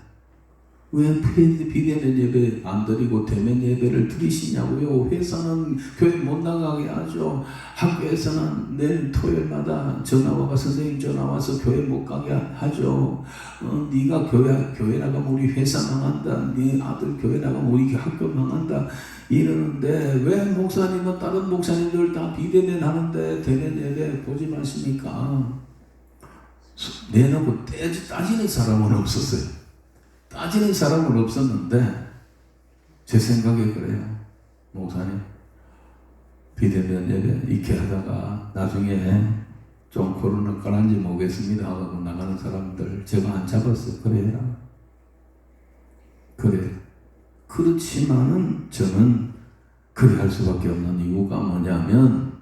왜 비대면 예배 안 드리고 대면 예배를 드리시냐고요? 회사는 교회 못 나가게 하죠. 학교에서는 내일 토요일마다 전화와가 선생님 전화와서 교회 못 가게 하죠. 네가 교회 나가면 우리 회사 망한다. 네 아들 교회 나가면 우리 학교 망한다. 이러는데 왜 목사님은 다른 목사님들 다 비대면 하는데 대면 예배 보지 마십니까? 내놓고 따지는 사람은 없었어요. 따지는 사람은 없었는데 제 생각에 그래요. 목사님 비대면 예배 이렇게 하다가 나중에 좀 코로나 깔았는지 모르겠습니다 하고 나가는 사람들 제가 안 잡았어요. 그래라. 그래. 그렇지만은 저는 그래 할 수밖에 없는 이유가 뭐냐면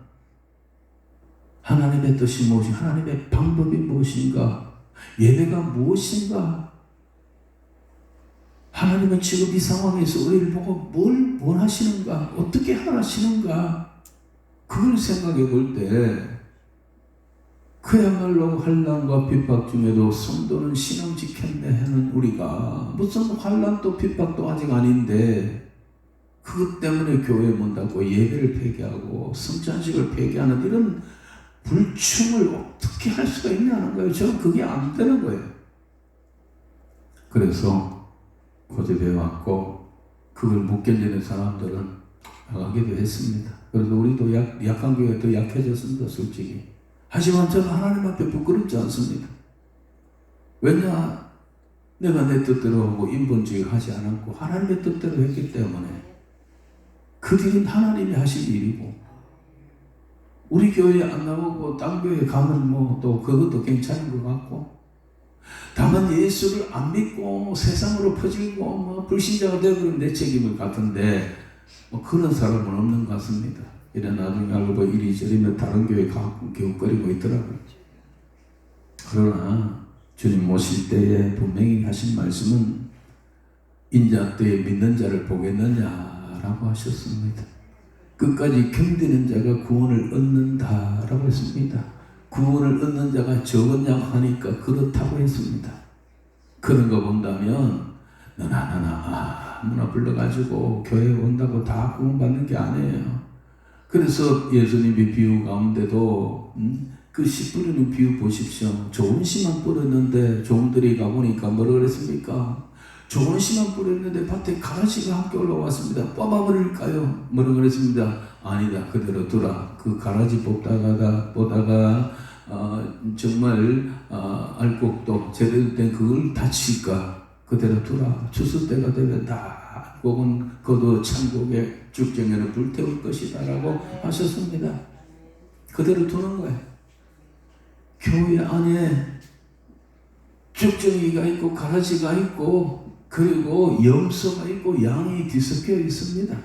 하나님의 뜻이 무엇인가, 하나님의 방법이 무엇인가, 예배가 무엇인가. 하나님은 지금 이 상황에서 우리를 보고 뭘 원하시는가, 어떻게 하시는가, 그걸 생각해 볼 때 그야말로 환난과 핍박 중에도 성도는 신앙 지켰네 하는 우리가 무슨 환난도 핍박도 아직 아닌데 그것 때문에 교회 문 닫고 예배를 폐기하고 성찬식을 폐기하는 이런 불충을 어떻게 할 수가 있냐는 거예요. 저는 그게 안 되는 거예요. 그래서 고집해 왔고 그걸 못 견디는 사람들은 나가기도 했습니다. 그래서 우리도 약한 교회가 더 약해졌습니다. 솔직히. 하지만 저는 하나님 앞에 부끄럽지 않습니다. 왜냐? 내가 내 뜻대로 하고 인본주의 하지 않았고 하나님의 뜻대로 했기 때문에 그 일은 하나님이 하실 일이고 우리 교회에 안 나오고 딴 교회에 가면 뭐 또 그것도 괜찮은 것 같고 다만 예수를 안 믿고 세상으로 퍼지고 뭐 불신자가 되어버리면 내 책임을 같은데 뭐 그런 사람은 없는 것 같습니다. 이래 나중에 알고 보니 이리저리 다른 교회 가고 기웃거리고 있더라고요. 그러나 주님 모실 때에 분명히 하신 말씀은 인자 때에 믿는 자를 보겠느냐라고 하셨습니다. 끝까지 견디는 자가 구원을 얻는다라고 했습니다. 구원을 얻는 자가 적었냐 하니까 그렇다고 했습니다. 그런 거 본다면 너나 아무나 불러가지고 교회에 온다고 다 구원받는 게 아니에요. 그래서 예수님의 비유 가운데도 그 씨 뿌리는 비유 보십시오. 좋은 씨만 뿌렸는데 종들이 가보니까 뭐라 그랬습니까? 좋은 씨만 뿌렸는데 밭에 가라지가 함께 올라왔습니다. 뽑아버릴까요? 뭐라 그랬습니다. 아니다. 그대로 두라. 그 가라지 보다가 정말 알곡도 제대로 된 그걸 다칠까? 그대로 두라. 추수 때가 되면 다 혹은 그도 천국의 죽정에는 불태울 것이다 라고 하셨습니다. 그대로 두는 거예요. 교회 안에 죽정이가 있고 가라지가 있고 그리고 염소가 있고 양이 뒤섞여 있습니다.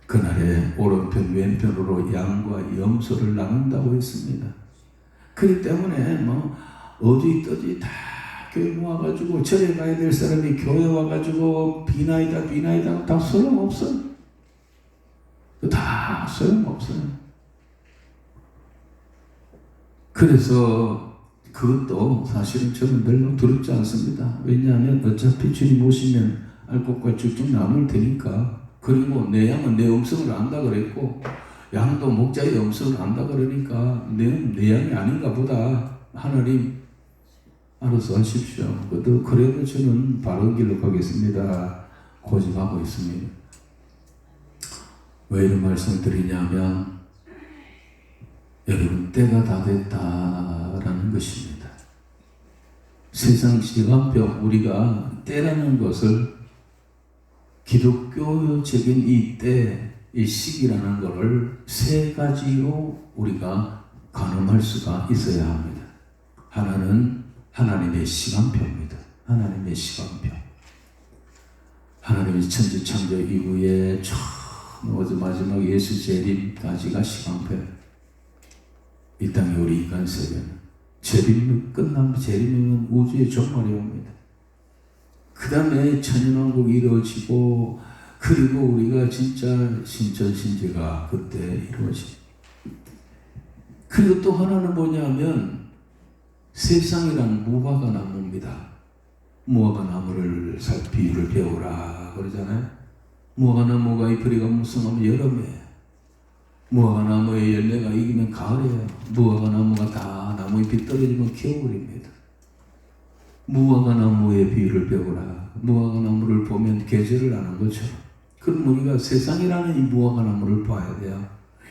그날에 오른편 왼편으로 양과 염소를 나눈다고 했습니다. 그렇기 때문에 뭐 어디 떠지 다 교회 모아가지고 절에 가야 될 사람이 교회 와가지고 비나이다 다 소용없어요. 다 소용없어요. 그래서 그것도 사실은 저는 별로 두렵지 않습니다. 왜냐하면 어차피 주님 오시면 알곡과 쭉쭉 나눌 테니까. 그리고 내 양은 내 음성을 안다 그랬고 양도 목자의 음성을 안다 그러니까 내 양이 아닌가 보다. 하나님 알아서 하십시오. 그래도 저는 바른 길로 가겠습니다. 고집하고 있습니다. 왜 이런 말씀을 드리냐면 여러분 때가 다 됐다라는 것입니다. 세상 시간표 우리가 때라는 것을 기독교적인 이 때, 이 시기라는 것을 세 가지로 우리가 가늠할 수가 있어야 합니다. 하나는 하나님의 시간표입니다. 하나님의 시간표. 하나님의 천지창조 이후에 처음 마지막 예수 재림까지가 시간표예요. 이 땅에 우리 인간 세계는 재림이 끝나면 재림이면 우주의 종말이 옵니다. 그 다음에 천연왕국이 이루어지고 그리고 우리가 진짜 신천신제가 그때 이루어집니다. 그리고 또 하나는 뭐냐면 세상이란 무화과 나무입니다. 무화과 나무를 비유를 배우라 그러잖아요. 무화과 나무가 잎뿌리가 무성하면 여름에 무화과 나무의 열매가 익으면 가을이에요. 무화과 나무가 다 나무잎이 떨어지면 겨울입니다. 무화과 나무의 비유를 배우라. 무화과 나무를 보면 계절을 아는 것처럼. 그럼 우리가 세상이라는 이 무화과 나무를 봐야 돼요.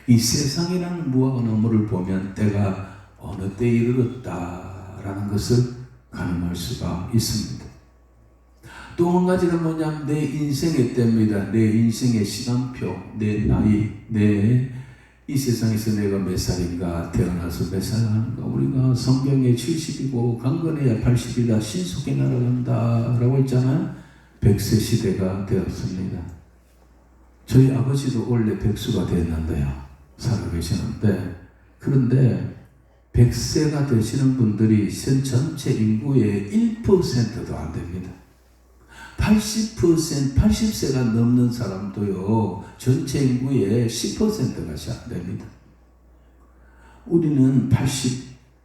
이 세상이라는 무화과 나무를 보면 때가 어느 때에 이르렀다라는 것을 가늠할 수가 있습니다. 또 한 가지는 뭐냐면 내 인생의 때입니다. 내 인생의 시간표, 내 나이, 이 세상에서 내가 몇 살인가, 태어나서 몇 살 하는가. 우리가 성경에 70이고 강건해야 80이다, 신속히 날아간다 라고 했잖아요. 100세 시대가 되었습니다. 저희 아버지도 원래 백수가 되었는데요. 살아계시는데, 그런데 100세가 되시는 분들이 전체 인구의 1%도 안 됩니다. 80세가 넘는 사람도요, 전체 인구의 10%가 안 됩니다. 우리는 80,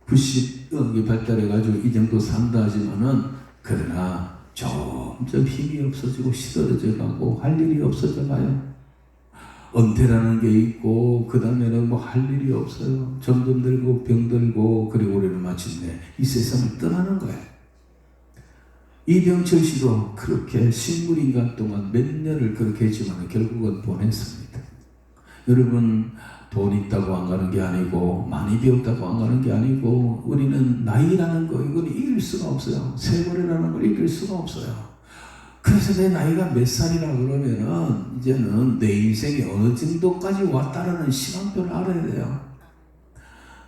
90억이 발달해가지고 이 정도 산다 하지만은, 그러나 점점 힘이 없어지고 시들어져 가고 할 일이 없어져 가요. 은퇴라는 게 있고, 그 다음에는 뭐 할 일이 없어요. 점점 들고 병들고, 그리고 우리는 마침내 이 세상을 떠나는 거예요. 이병철 씨도 그렇게 식물인간 동안 몇 년을 그렇게 했지만 결국은 보냈습니다. 여러분, 돈 있다고 안 가는 게 아니고, 많이 배웠다고 안 가는 게 아니고, 우리는 나이라는 거, 이건 이길 수가 없어요. 세월이라는 걸 이길 수가 없어요. 그래서 내 나이가 몇 살이라 그러면은, 이제는 내 인생이 어느 정도까지 왔다라는 시간표를 알아야 돼요.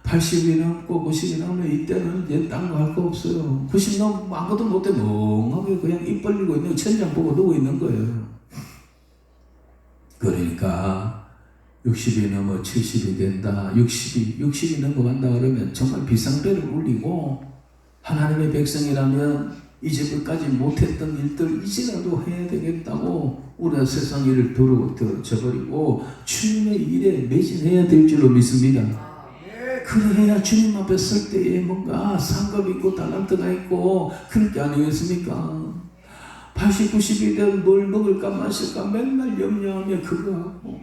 80이 넘고 90이 넘으면 이때는 이제 딴 거 할 거 없어요. 90 넘으면 아무것도 못해 멍하게 그냥 입 벌리고 있는, 천장 보고 누워 있는 거예요. 그러니까 60이 넘어 70이 된다, 60이 넘어간다 그러면 정말 비상벨을 울리고, 하나님의 백성이라면 이제까지 못했던 일들 이제라도 해야 되겠다고 우리가 세상 일을 저버리고 주님의 일에 매진해야 될 줄로 믿습니다. 그래야 주님 앞에 설 때에 뭔가 상급이 있고 달란트가 있고 그럴 게 아니겠습니까? 80, 90이 되면 뭘 먹을까 마실까 맨날 염려하며 그거 하고,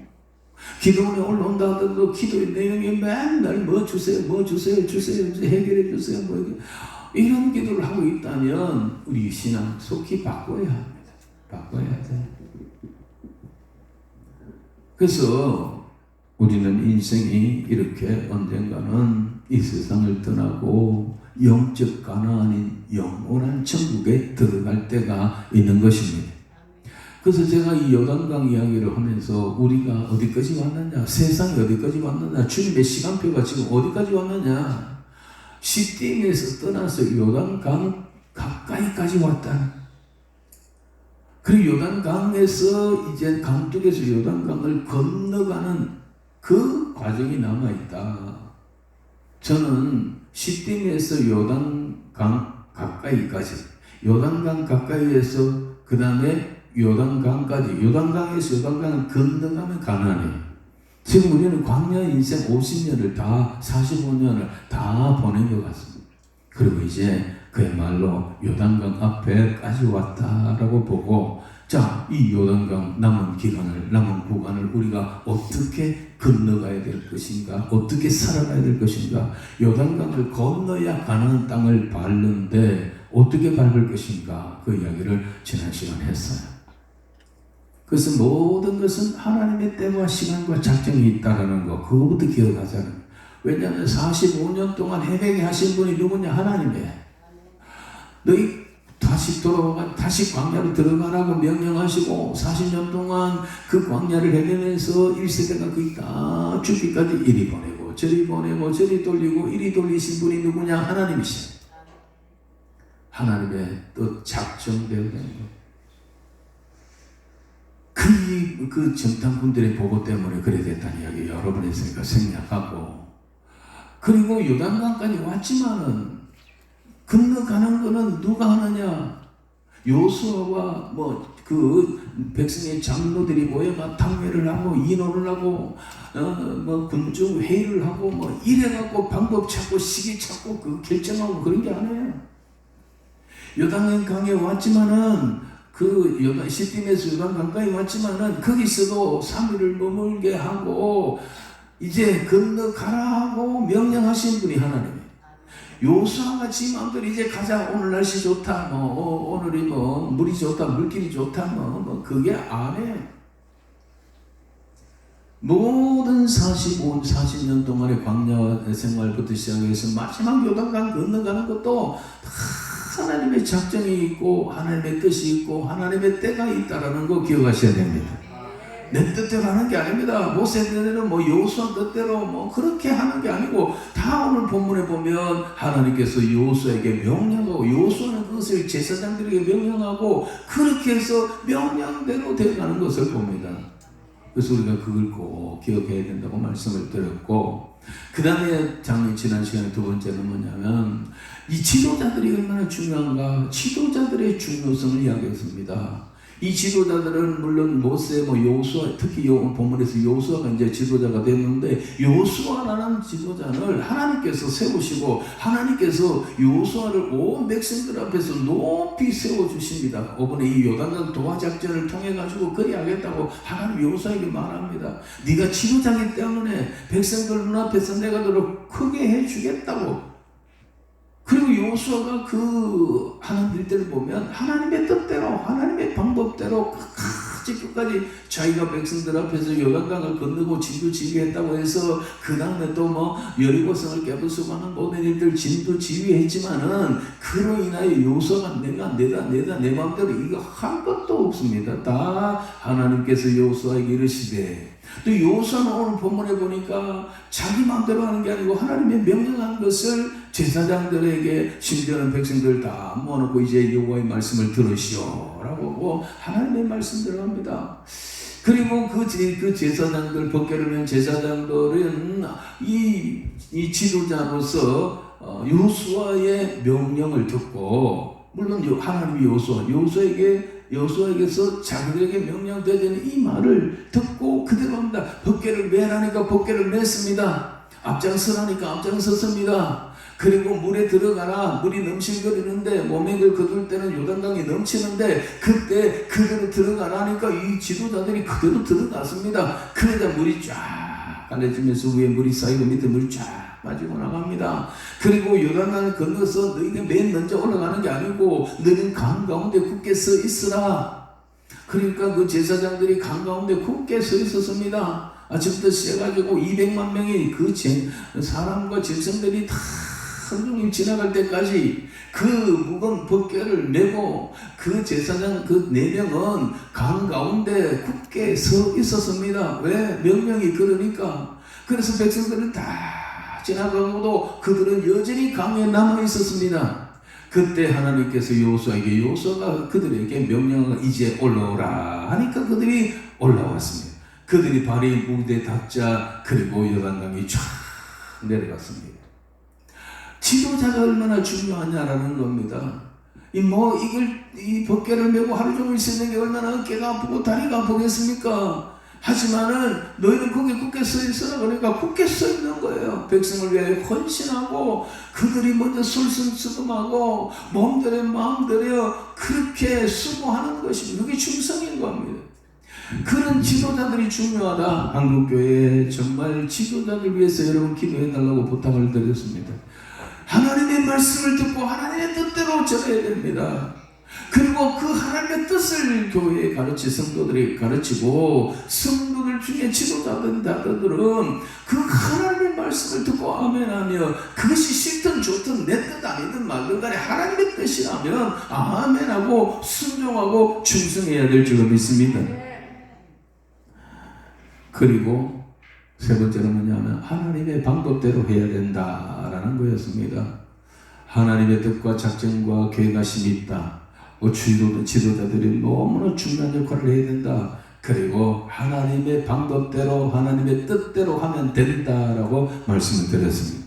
기도원에 올라온다 하더라도 기도의 내용이 맨날 뭐 주세요 해결해 주세요 뭐 이런 기도를 하고 있다면 우리 신앙 속히 바꿔야 합니다. 바꿔야 돼. 그래서 우리는 인생이 이렇게 언젠가는 이 세상을 떠나고 영적 가나안인 영원한 천국에 들어갈 때가 있는 것입니다. 그래서 제가 이 요단강 이야기를 하면서 우리가 어디까지 왔느냐, 세상이 어디까지 왔느냐, 주님의 시간표가 지금 어디까지 왔느냐, 시딤에서 떠나서 요단강 가까이까지 왔다. 그리고 요단강에서 이제 강둑에서 요단강을 건너가는 그 과정이 남아있다. 저는 시딤에서 요단강 가까이까지, 요단강 가까이에서 그 다음에 요단강까지, 요단강에서 요단강을 건너가면 가나안이에요. 지금 우리는 광야 인생 50년을 다, 45년을 다 보낸 것 같습니다. 그리고 이제 그야말로 요단강 앞에까지 왔다라고 보고, 자, 이 요단강 남은 구간을 우리가 어떻게 건너가야 될 것인가, 어떻게 살아가야 될 것인가, 요단강을 건너야 가나안 땅을 밟는데 어떻게 밟을 것인가, 그 이야기를 지난 시간에 했어요. 그래서 모든 것은 하나님의 때와 시간과 작정이 있다라는 거, 그거부터 기억하자는 거예요. 왜냐하면 45년 동안 헤매게 하신 분이 누구냐? 하나님이에요. 너희 다시 돌아와, 다시 광야로 들어가라고 명령하시고 40년 동안 그 광야를 헤매면서 1세대가 거의 다 죽기까지 이리 보내고 저리 보내고 저리 돌리고 이리 돌리신 분이 누구냐? 하나님이시에요. 하나님의 또 작정되어 된 것. 그 정탐꾼들의 보고 때문에 그래 됐다는 이야기 여러분이 있으니까 생략하고, 그리고 요단강까지 왔지만은 건너가는 거는 누가 하느냐? 요수아와 그 백성의 장로들이 모여가 당회를 하고 인원을 하고 군중 회의를 하고 이래갖고 방법 찾고 시기 찾고 그 결정하고 그런 게 아니에요. 요단강에 왔지만은 시딤에서 요단강까지 왔지만은 거기서도 3일을 머물게 하고 이제 건너가라 하고 명령하신 분이 하나님이에요. 요수아가 지 마음대로 이제 가자, 오늘 날씨 좋다, 오늘이 물이 좋다, 물길이 좋다, 그게 아니에요. 모든 40년 동안의 광야 생활부터 시작해서 마지막 요단강 건너가는 것도 하나님의 작정이 있고 하나님의 뜻이 있고 하나님의 때가 있다라는 거 기억하셔야 됩니다. 내 뜻대로 하는 게 아닙니다. 모세 뜻대로 여호수아 뜻대로 그렇게 하는 게 아니고, 다 오늘 본문에 보면 하나님께서 여호수아에게 명령하고 여호수아는 그것을 제사장들에게 명령하고 그렇게 해서 명령대로 되어가는 것을 봅니다. 그래서 우리가 그걸 꼭 기억해야 된다고 말씀을 드렸고, 그 다음에 지난 시간에 두 번째는 뭐냐면 이 지도자들이 얼마나 중요한가, 지도자들의 중요성을 이야기했습니다. 이 지도자들은 물론 모세, 여호수아, 특히 본문에서 여호수아가 이제 지도자가 됐는데, 여호수아라는 지도자를 하나님께서 세우시고 하나님께서 여호수아를 온 백성들 앞에서 높이 세워주십니다. 이번에 이 요단강 도하작전을 통해 가지고 그리하겠다고 하나님 여호수아에게 말합니다. 네가 지도자이기 때문에 백성들 눈앞에서 내가 너를 크게 해주겠다고. 그리고 여호수아가 그 하는 일들을 보면 하나님의 뜻대로 하나님의 방법대로 끝까지 자기가 백성들 앞에서 요단강을 건너고 진두지휘했다고 해서 그 다음에 또 여리고성을 깨부수고하는 모든 일들 진두지휘했지만은 그로 인하여 여호수아가 내 마음대로 이거 한 것도 없습니다. 다 하나님께서 여호수아에게 이르시되, 또 여호수아는 오늘 본문에 보니까 자기 마음대로 하는 게 아니고 하나님의 명령한 것을 제사장들에게, 심지어는 백성들 다 모아놓고 이제 여호와의 말씀을 들으시오라고 하나님의 말씀대로 합니다. 그리고 그 제사장들, 법궤를 낸 제사장들은 이 지도자로서 여호수아의 명령을 듣고, 물론 하나님이 여호수아에게서 자기들에게 명령되는 이 말을 듣고 그대로 합니다. 법궤를 매라니까 법궤를 냈습니다. 앞장서라니까 앞장섰습니다. 그리고 물에 들어가라, 물이 넘실거리는데 모맹을 거둘 때는 요단강이 넘치는데 그때 그대로 들어가라니까 이 지도자들이 그대로 들어갔습니다. 그러다 물이 쫙 갈라지면서 위에 물이 쌓이고 밑에 물이 쫙 빠지고 나갑니다. 그리고 요단강을 건너서 너희가 맨 먼저 올라가는 게 아니고 너는 강 가운데 굳게 서 있으라. 그러니까 그 제사장들이 강 가운데 굳게 서 있었습니다. 아침부터 시작해가지고 200만 명이 그 사람과 짐승들이 다 성령이 지나갈 때까지 그 무거운 법궤를 메고 그 제사장 그 4명은 강 가운데 굳게 서 있었습니다. 왜? 명령이 그러니까. 그래서 백성들은 다 지나가고도 그들은 여전히 강에 남아 있었습니다. 그때 하나님께서 여호수아가 그들에게 명령을 이제 올라오라 하니까 그들이 올라왔습니다. 그들이 발이 무대 닿자 그리고 요단강이 쫙 내려갔습니다. 지도자가 얼마나 중요하냐라는 겁니다. 이 벗개를 메고 하루 종일 있는 게 얼마나 어깨가 아프고 다리가 아프겠습니까? 하지만은 너희는 거기 굳게 서 있어라 그러니까 굳게 서 있는 거예요. 백성을 위하여 헌신하고 그들이 먼저 솔선수범하고 몸들여 마음들여 그렇게 수고하는 것이 그게 충성인 겁니다. 그런 지도자들이 중요하다. 한국교회에 정말 지도자들 위해서 여러분 기도해 달라고 부탁을 드렸습니다. 하나님의 말씀을 듣고 하나님의 뜻대로 전해야 됩니다. 그리고 그 하나님의 뜻을 교회에 성도들이 가르치고 성도들 중에 지도자들은 그 하나님의 말씀을 듣고 아멘하며 그것이 싫든 좋든 내 뜻 아니든 말든 간에 하나님의 뜻이라면 아멘하고 순종하고 충성해야 될 줄 믿습니다. 그리고 세 번째는 뭐냐면 하나님의 방법대로 해야 된다라는 거였습니다. 하나님의 뜻과 작전과 계획하심이 있다. 지도자들이 너무나 중요한 역할을 해야 된다. 그리고 하나님의 방법대로 하나님의 뜻대로 하면 된다라고 말씀을 드렸습니다.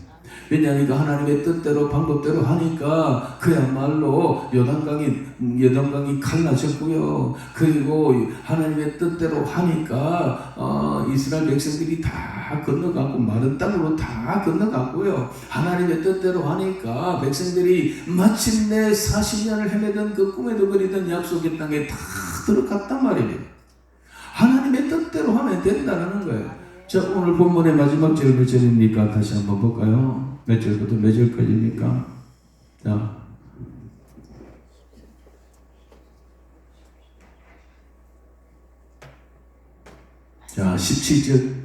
왜냐하니까 하나님의 뜻대로 방법대로 하니까 그야말로 요단강이 갈라졌고요. 그리고 하나님의 뜻대로 하니까 이스라엘 백성들이 다 건너가고 마른 땅으로 다 건너갔고요. 하나님의 뜻대로 하니까 백성들이 마침내 40년을 헤매던 그 꿈에도 그리던 약속의 땅에 다 들어갔단 말입니다. 하나님의 뜻대로 하면 된다는 거예요. 자, 오늘 본문의 마지막 절 몇 절입니까? 다시 한번 볼까요? 몇 절부터 몇 절까지입니까? 자, 17절,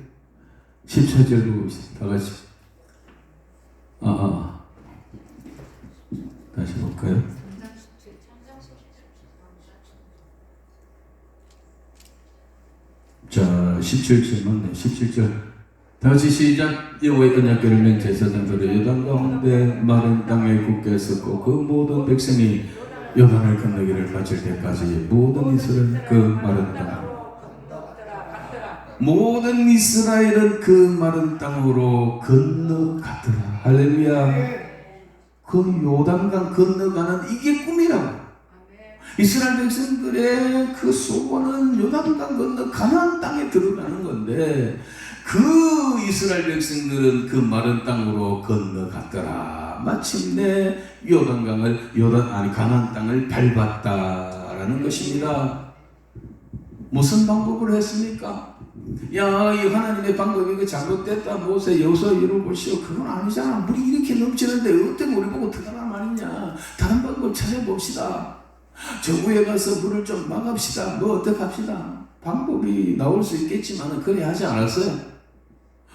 14절 보고 다 같이. 다시 볼까요? 자, 17절 맞네. 17절. 다 같이 시작. 여호와의 언약궤를 맨 제사장들의 요단 가운데 마른 땅에 굳게 섰고 그 모든 백성이 요단을 건너기를 마칠 때까지 모든 이스라엘은 그 마른 땅으로 건너갔더라. 할렐루야. 그 요단강 건너가는 이게 꿈이라고. 이스라엘 백성들의 그 소원은 요단강 건너 가나안 땅에 들어가는 건데 그 이스라엘 백성들은 그 마른 땅으로 건너갔더라. 마침내 가나안 땅을 밟았다라는 것입니다. 무슨 방법으로 했습니까? 야, 이 하나님의 방법이 이거 잘못됐다. 모세 여호수아 이루보시오. 그건 아니잖아. 물이 이렇게 넘치는데 어떻게 우리 보고 들어가라 말이냐. 다른 방법 찾아봅시다. 저 위에 가서 물을 좀 막읍시다. 뭐 어떻게 합시다. 방법이 나올 수 있겠지만 그래 하지 않았어요.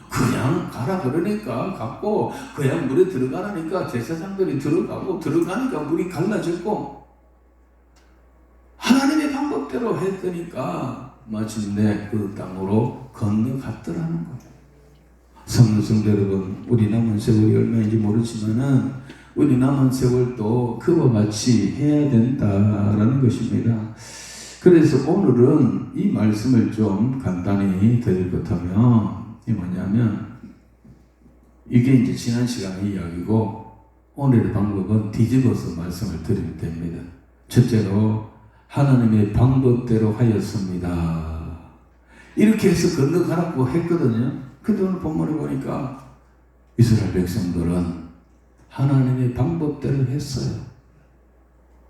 그냥 가라 그러니까 갔고 그냥 물에 들어가라니까 제사장들이 들어가니까 물이 갈라졌고 하나님의 방법대로 했더니까 마침내 그 땅으로 건너갔더라는 거예요. 성도 여러분, 우리 남은 세월이 얼마인지 모르지만은 우리 남은 세월도 그와 같이 해야 된다라는 것입니다. 그래서 오늘은 이 말씀을 좀 간단히 드릴 것 하면 이 뭐냐면 이게 이제 지난 시간의 이야기고 오늘의 방법은 뒤집어서 말씀을 드리면 됩니다. 첫째로 하나님의 방법대로 하였습니다. 이렇게 해서 건너가라고 했거든요. 근데 오늘 본문에 보니까 이스라엘 백성들은 하나님의 방법대로 했어요.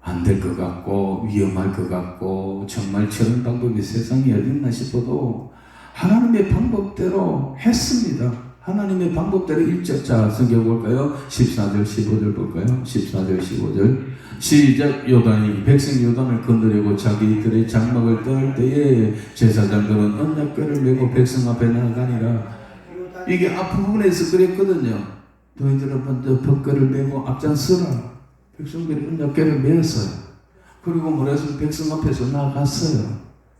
안 될 것 같고 위험할 것 같고 정말 저런 방법이 세상에 어딨나 싶어도 하나님의 방법대로 했습니다. 하나님의 방법대로 1절. 자, 성경 볼까요? 14절 15절 볼까요? 14절 15절 시작. 백성 요단을 건너려고 자기들의 장막을 떠날 때에 제사장들은 언약궤를 메고 백성 앞에 나아가니라. 이게 앞부분에서 그랬거든요. 너희들은 먼저 벗개를 메고 앞장서라. 백성들이 언약궤를 메었어요. 그리고 뭐래서 백성 앞에서 나아갔어요.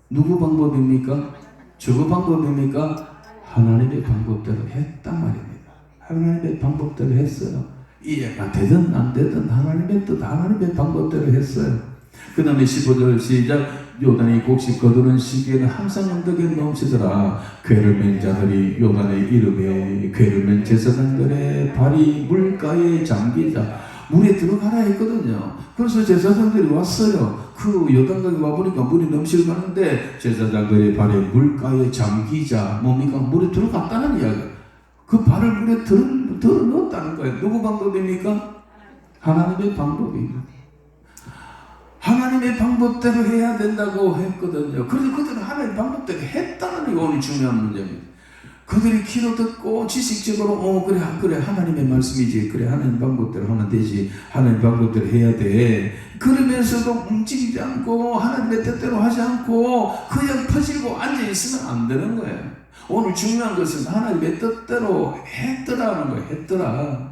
누구 방법입니까? 저거 방법입니까? 하나님의 방법대로 했단 말입니다. 하나님의 방법대로 했어요. 이해가 되든 안 되든 하나님의 뜻, 하나님의 방법대로 했어요. 그 다음에 15절 시작. 요단이 곡식 거두는 시기에는 항상 언덕에 넘치더라. 괴를 맨 자들이 요단의 이름에 괴를 맨 제사장들의 발이 물가에 잠기자 물에 들어가라 했거든요. 그래서 제사장들이 왔어요. 그 요단강에 와보니까 물이 넘치고 가는데 제사장들의 발에 물가에 잠기자 뭡니까? 물에 들어갔다는 이야기. 그 발을 물에 들어 넣었다는 거예요. 누구 방법입니까? 하나님의 방법입니다. 하나님의 방법대로 해야 된다고 했거든요. 그래서 그들은 하나님의 방법대로 했다는 게 오늘 중요한 문제입니다. 그들이 귀로 듣고 지식적으로 그래 하나님의 말씀이지, 그래 하나님 방법대로 하면 되지, 하나님 방법대로 해야 돼. 그러면서도 움직이지 않고 하나님의 뜻대로 하지 않고 그냥 퍼지고 앉아있으면 안 되는 거예요. 오늘 중요한 것은 하나님의 뜻대로 했더라는 거예요. 했더라.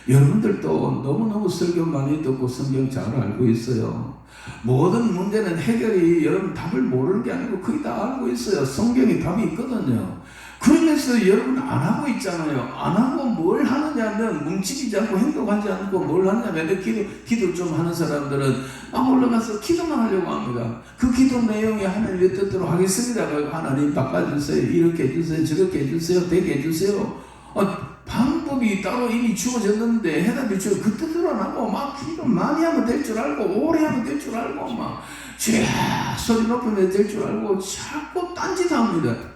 여러분들도 너무너무 설교 많이 듣고 성경 잘 알고 있어요. 모든 문제는 해결이 여러분 답을 모르는 게 아니고 거의 다 알고 있어요. 성경에 답이 있거든요. 그러면서 여러분 안 하고 있잖아요. 안 하고 뭘 하느냐면 움직이지 않고 행동하지 않고 뭘 하느냐면 기도 좀 하는 사람들은 올라가서 기도만 하려고 합니다. 그 기도 내용이 하나님의 뜻대로 하겠습니다. 하나님 바꿔주세요. 이렇게 해주세요. 저렇게 해주세요. 되게 해주세요. 방법이 따로 이미 주어졌는데 해답이 그 뜻대로 안 하고 막 기도 많이 하면 될 줄 알고 오래 하면 될 줄 알고 막 소리 높이면 될 줄 알고 자꾸 딴짓합니다.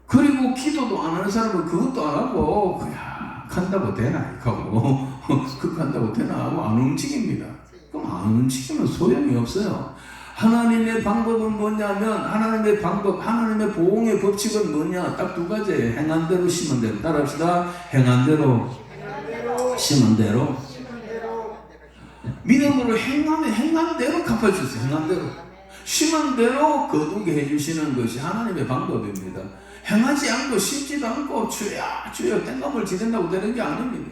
그리고 기도도 안 하는 사람은 그것도 안 하고 그냥 간다고 되나 하고 그 간다고 되나 하고 안 움직입니다. 그럼 안 움직이면 소용이 없어요. 하나님의 방법은 뭐냐면 하나님의 방법, 하나님의 보응의 법칙은 뭐냐? 딱 두 가지예요. 행한 대로 심은 대로. 따라합시다. 행한 대로 심은 대로. 믿음으로 행한 대로 갚아주세요. 행한 대로. 심은 대로 거두게 해주시는 것이 하나님의 방법입니다. 행하지 않고 심지도 않고 주여 땡감을 지른다고 되는 게 아닙니다.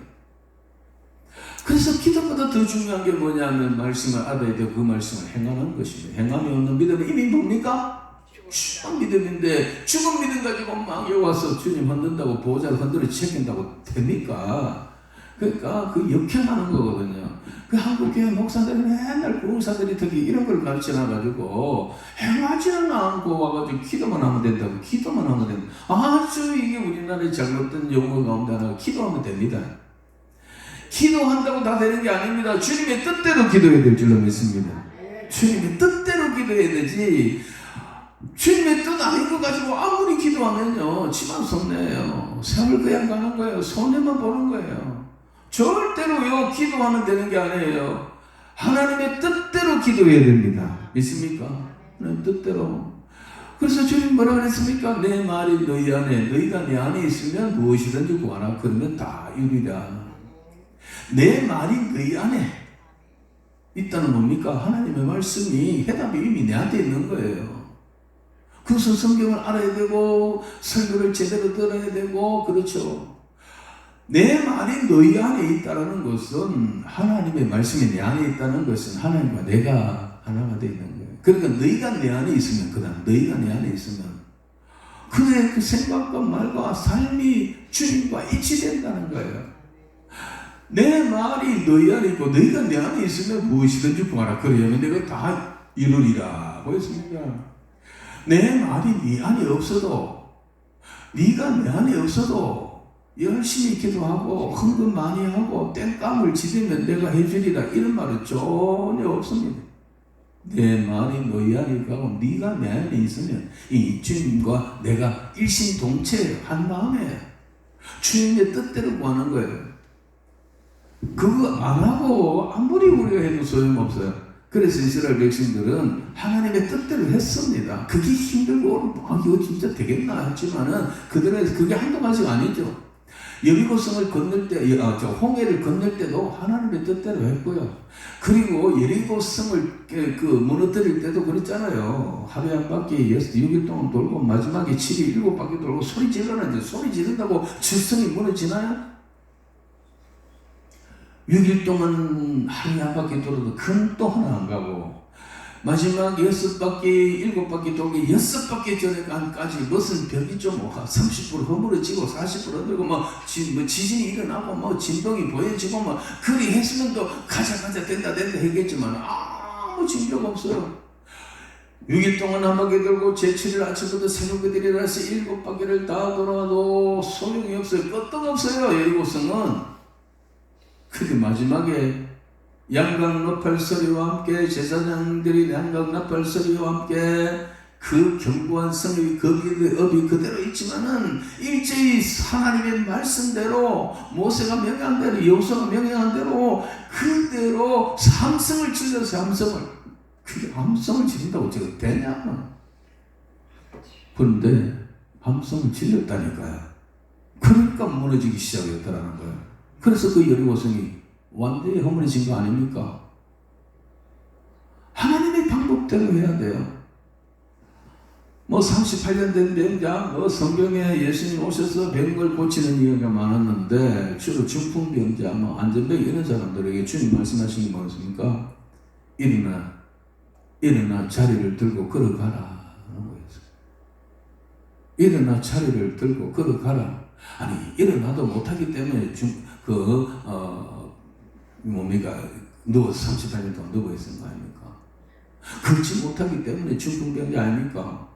그래서 기도보다 더 중요한 게 뭐냐면 말씀을 알아야 되고 그 말씀을 행하는 것입니다. 행함이 없는 믿음은 이미 뭡니까? 죽은 믿음인데 죽은 믿음 가지고 막 여기 와서 주님 흔든다고 보호자를 흔들어 지킨다고 됩니까? 그러니까 그 역행하는 거거든요. 그 한국교회 목사들이 맨날 부흥사들이 특히 이런 걸 가르쳐놔가지고 행하지는 않고 와가지고 기도만 하면 된다고. 기도만 하면 된다. 아주 이게 우리나라의 잘못된 용어 가운데 하나가 기도하면 됩니다. 기도한다고 다 되는 게 아닙니다. 주님의 뜻대로 기도해야 될 줄로 믿습니다. 주님의 뜻대로 기도해야 되지 주님의 뜻 아닌 거 가지고 아무리 기도하면요 집안 손해예요. 세월 그냥 가는 거예요. 손해만 보는 거예요. 절대로요 기도하면 되는 게 아니에요. 하나님의 뜻대로 기도해야 됩니다. 믿습니까? 하나님 뜻대로. 그래서 주님 뭐라 그랬습니까? 내 말이 너희 안에, 너희가 내 안에 있으면 무엇이든지 구하라. 그러면 다 이루리라. 내 말이 너희 안에 있다는 뭡니까? 하나님의 말씀이 해답이 이미 내한테 있는 거예요. 그래서 성경을 알아야 되고 설교를 제대로 들어야 되고 그렇죠. 내 말이 너희 안에 있다는 것은 하나님의 말씀이 내 안에 있다는 것은 하나님과 내가 하나가 되어 있는 거예요. 그러니까 너희가 내 안에 있으면 그다음 너희가 내 안에 있으면 그의 그 생각과 말과 삶이 주님과 일치된다는 거예요. 내 말이 너희 안에 있고 너희가 내 안에 있으면 무엇이든지 구하라. 그러면 내가 다 이루리라. 보였습니까? 내 말이 네 안에 없어도 네가 내 안에 없어도 열심히 기도하고 헌금 많이 하고 땡감을 지르면 내가 해주리라. 이런 말은 전혀 없습니다. 내 말이 너희 안에 있고 네가 내 안에 있으면 이 주님과 내가 일심동체 한 마음에 주님의 뜻대로 구하는 거예요. 그거 안 하고 아무리 우리가 해도 소용없어요. 그래서 이스라엘 백성들은 하나님의 뜻대로 했습니다. 그게 힘들고 이거 진짜 되겠나 했지만은 그들은 그게 한두 가지가 아니죠. 여리고성을 건널 때, 홍해를 건널 때도 하나님의 뜻대로 했고요. 그리고 여리고성을 무너뜨릴 때도 그랬잖아요. 하루에 한 바퀴 6일 동안 돌고 마지막에 7일 7바퀴 돌고 소리 질러는데 소리 지른다고 질성이 무너지나요? 6일 동안 하루에 한 바퀴 돌아도 금도 하나 안 가고 마지막 6바퀴, 7바퀴 돌기 6바퀴 전에까지 무슨 벽이 좀 30% 허물어지고 40% 흔들고 뭐 지진이 일어나고 뭐 진동이 보여지고 뭐 그리 했으면 또 가자 된다 했겠지만 아무 징조가 없어요. 6일 동안 한 바퀴 돌고 제7일 아침부터 새벽에 일어나서 7바퀴를 다 돌아도 소용이 없어요. 끄떡없어요. 여리고성은. 근데 마지막에 양각 나팔 소리와 함께 제사장들이 양각 나팔 소리와 함께 그 견고한 성의 업이 그대로 있지만은 일제히 하나님의 말씀대로 모세가 명령한 대로 여호수아가 명령한 대로 그대로 함성을 질러서 그게 함성을 지른다고 제가 되냐? 그런데 함성을 질렀다니까요. 그러니까 무너지기 시작했다라는 거예요. 그래서 그 여리고성이 완전히 허물어진 거 아닙니까? 하나님의 방법대로 해야 돼요. 38년 된 병자, 성경에 예수님 오셔서 병을 고치는 이야기가 많았는데 주로 중풍병자, 안전병 이런 사람들에게 주님 말씀하신 게 뭐였습니까? 일어나 자리를 들고 걸어가라. 일어나 자리를 들고 걸어가라. 아니 일어나도 못하기 때문에 누워서 38년 동안 누워 있는 거 아닙니까? 걷지 못하기 때문에 중풍병자 아닙니까?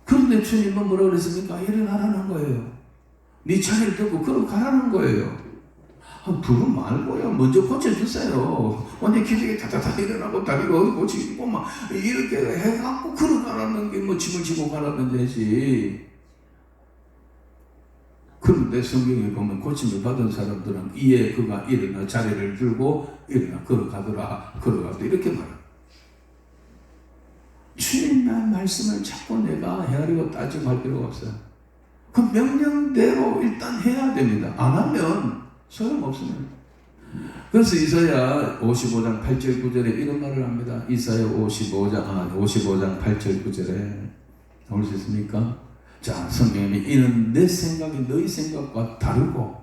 그런데 주님은 뭐라 그랬습니까? 일어나라는 거예요. 네 자리를 들고 걸어가라는 거예요. 그거 말고요. 먼저 고쳐주세요. 완전 기적이 다다다 일어나고 다리가 고치고 막 이렇게 해갖고 걸어가라는 게 짐을 지고 가라는 데지. 그런데 성경에 보면 고침을 받은 사람들은 이에 그가 일어나 자리를 들고 일어나 걸어가더라 이렇게 말합니다. 주님의 말씀을 자꾸 내가 헤아리고 따지고 할 필요가 없어요. 그 명령대로 일단 해야 됩니다. 안 하면 소용없습니다. 그래서 이사야 55장 8절 9절에 이런 말을 합니다. 이사야 55장 8절 9절에 나올 수 있습니까? 자, 성경에 이는 내 생각이 너희 생각과 다르고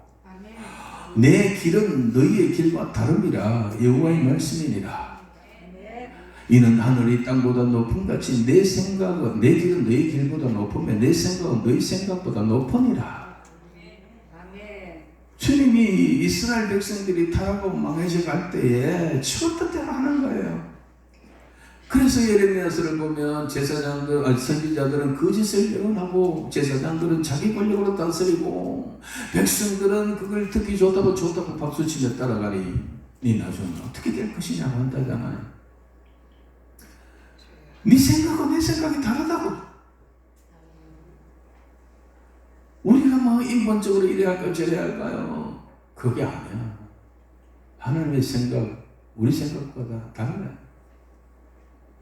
내 길은 너희의 길과 다름이라 여호와의 말씀이니라. 이는 하늘이 땅보다 높음같이 내 길은 너희 길보다 높으며 내 생각은 너희 생각보다 높으니라. 주님이 이스라엘 백성들이 타락하고 망해져 갈 때에 치웠던 대로 하는 거예요. 그래서 예레미야서를 보면 선지자들은 거짓을 예언하고 제사장들은 자기 권력으로 다스리고 백성들은 그걸 듣기 좋다고 박수치며 따라가니 네 나중에 어떻게 될 것이냐고 한다잖아요. 네 생각과 내 생각이 다르다고. 우리가 인본적으로 이래야 할까요? 저래야 할까요? 그게 아니야. 하나님의 생각, 우리 생각보다 달라요.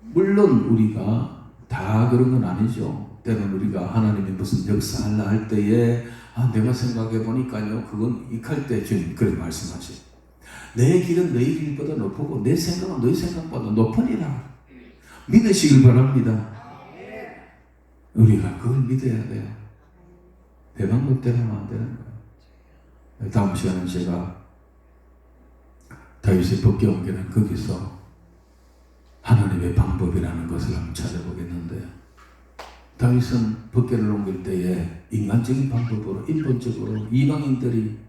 물론 우리가 다 그런 건 아니죠. 때는 우리가 하나님이 무슨 역사하려 할 때에 내가 생각해 보니까요, 그건 익할 때 주님 그렇게 말씀하시. 내 길은 너희 길보다 높고 내 생각은 너희 생각보다 높으니라. 믿으시길 바랍니다. 우리가 그걸 믿어야 돼요. 내 방법대로 하면 안 되는 거예요. 다음 시간은 제가 다윗의 법궤 옮기는 거기서 하나님의 방법이라는 것을 한번 찾아보겠는데, 다윗은 법궤를 옮길 때에 인간적인 방법으로, 인본적으로 이방인들이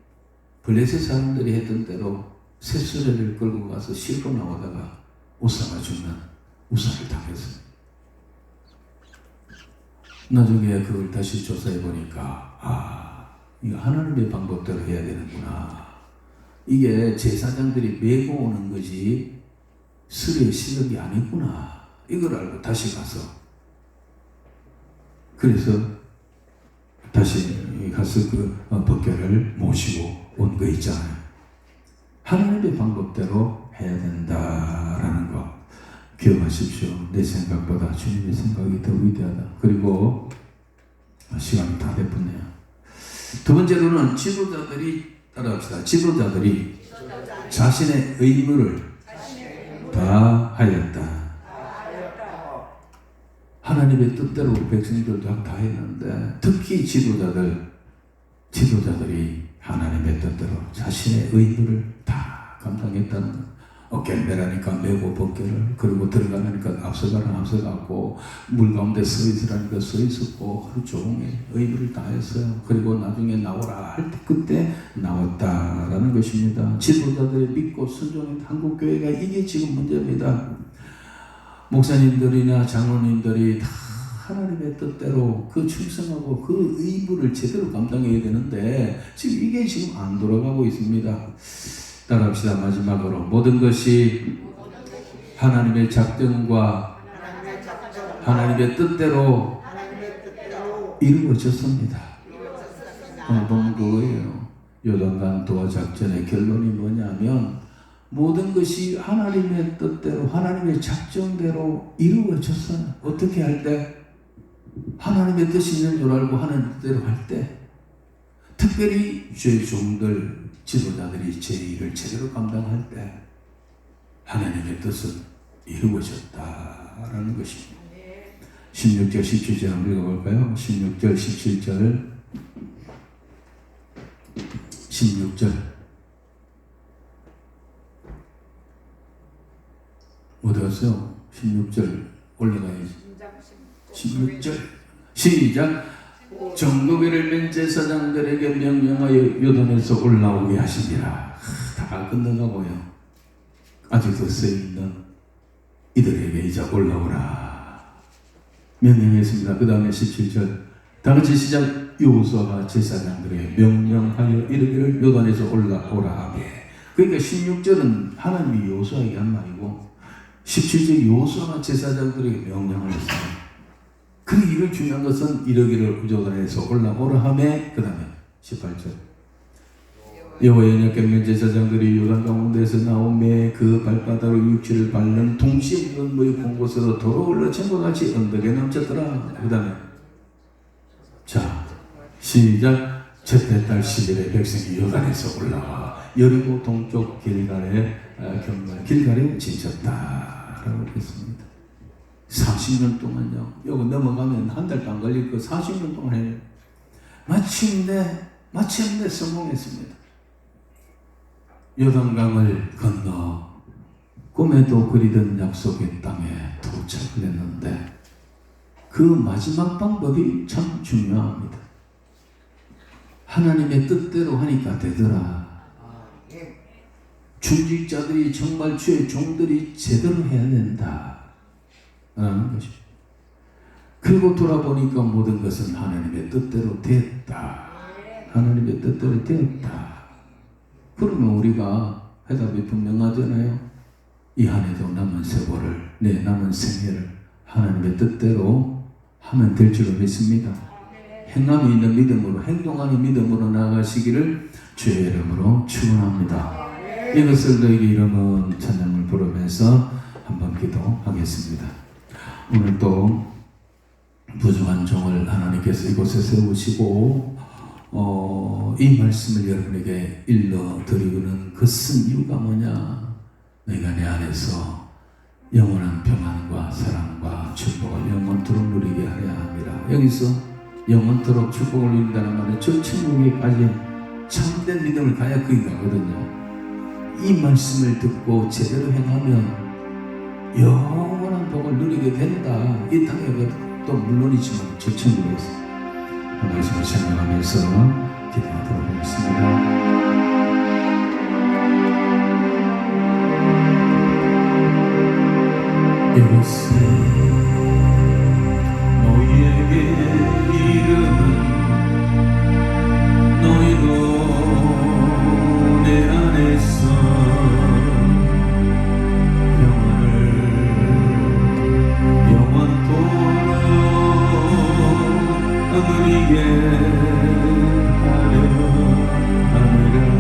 블레셋 사람들이 했던 대로 새수레를 끌고 가서 싣고 나오다가 우사가 죽는 우사를 당했어요. 나중에 그걸 다시 조사해 보니까 이거 하나님의 방법대로 해야 되는구나. 이게 제사장들이 메고 오는 거지 수레의 실력이 아니구나. 이걸 알고 다시 가서, 그래서 다시 가서 그 법궤를 모시고 온 거 있잖아요. 하나님의 방법대로 해야 된다라는 거 기억하십시오. 내 생각보다 주님의 생각이 더 위대하다. 그리고 시간이 다 됐네요. 두 번째로는 지도자들이, 따라합시다. 지도자들이 자신의 의무를 다 하였다. 하나님의 뜻대로 백성들도 다 했는데, 특히 지도자들이 하나님의 뜻대로 자신의 의무를 다 감당했다는 것. 매라니까 메고 벗겨를, 그리고 들어가라니까 앞서가고 물 가운데 서 있으라니까 서 있었고 하루 종일 의무를 다했어요. 그리고 나중에 나오라 할 때 그때 나왔다라는 것입니다. 지도자들이 믿고 순종한 한국교회가 이게 지금 문제입니다. 목사님들이나 장로님들이 다 하나님의 뜻대로 그 충성하고 그 의무를 제대로 감당해야 되는데 지금 이게 지금 안 돌아가고 있습니다. 따라합시다. 마지막으로 모든 것이 하나님의 작정과 하나님의 뜻대로 이루어졌습니다. 오늘 보면 그거예요. 요단강 도하 작전의 결론이 뭐냐면 모든 것이 하나님의 뜻대로 하나님의 작정대로 이루어졌어요. 어떻게 할 때? 하나님의 뜻이 있는 줄 알고 하나님 뜻대로 할 때, 특별히 주의 종들 지도자들이 제 일을 제대로 감당할 때 하나님의 뜻은 이루어졌다라는 것입니다. 16절 17절 한번 읽어볼까요? 16절 17절 16절 어디 갔어요? 16절 올라가야지. 16절 시작. 정도기를 맨 제사장들에게 명령하여 요단에서 올라오게 하시니라. 다 끝나가고요. 아직도 쓰여있는 이들에게 이제 올라오라 명령했습니다. 그 다음에 17절 다같이 시작. 여호수아가 제사장들에게 명령하여 이르기를 요단에서 올라오라 하매. 그러니까 16절은 하나님이 여호수아에게 한 말이고 17절 여호수아가 제사장들에게 명령을 했어요. 그 일을 중요한 것은 이르기를 요단에서 올라오라 하매. 그 다음에 18절 여호와의 언약궤 제사장들이 요단 가운데서 나오매 그 발바닥으로 육체를 밟는 동시에 이런 본 곳으로 도로 흘러친것 같이 언덕에 넘쳤더라. 그 다음에 자 시작. 첫째 달 10일에 백성이 요단에서 올라와 여리고 동쪽 길갈에 길갈에 진쳤다라고 했습니다. 40년 동안요. 여기 넘어가면 한 달도 안 걸릴 거 40년 동안 해요. 마침내 성공했습니다. 요단강을 건너 꿈에도 그리던 약속의 땅에 도착을 했는데 그 마지막 방법이 참 중요합니다. 하나님의 뜻대로 하니까 되더라. 중직자들이 정말 주의 종들이 제대로 해야 된다 라는 것입니다. 그리고 돌아보니까 모든 것은 하나님의 뜻대로 됐다. 하나님의 뜻대로 되었다. 그러면 우리가 해답이 분명하잖아요. 이 한 해도 남은 세월을, 내 남은 생애를 하나님의 뜻대로 하면 될 줄로 믿습니다. 행함이 있는 믿음으로, 행동하는 믿음으로 나아가시기를 주의 이름으로 축원합니다. 이것을 너희의 이름은 찬양을 부르면서 한번 기도하겠습니다. 오늘 또 부족한 종을 하나님께서 이곳에 세우시고 이 말씀을 여러분에게 일러드리는 것은 이유가 뭐냐? 내가 내 안에서 영원한 평안과 사랑과 축복을 영원토록 누리게 하려 합니다. 여기서 영원토록 축복을 누린다는 말은 저 천국에까지 참된 믿음을 가야 그게 가거든요. 이 말씀을 듣고 제대로 행하면 영원한 복을 누리게 된다. 이 땅에도 물론이지만 저 천국에서 말씀을 생각하면서 기도하도록 하겠습니다. 이곳은 너희에게 이름은 너희도 내 안에서 평안을 영원토록 누리게 하려 함이라.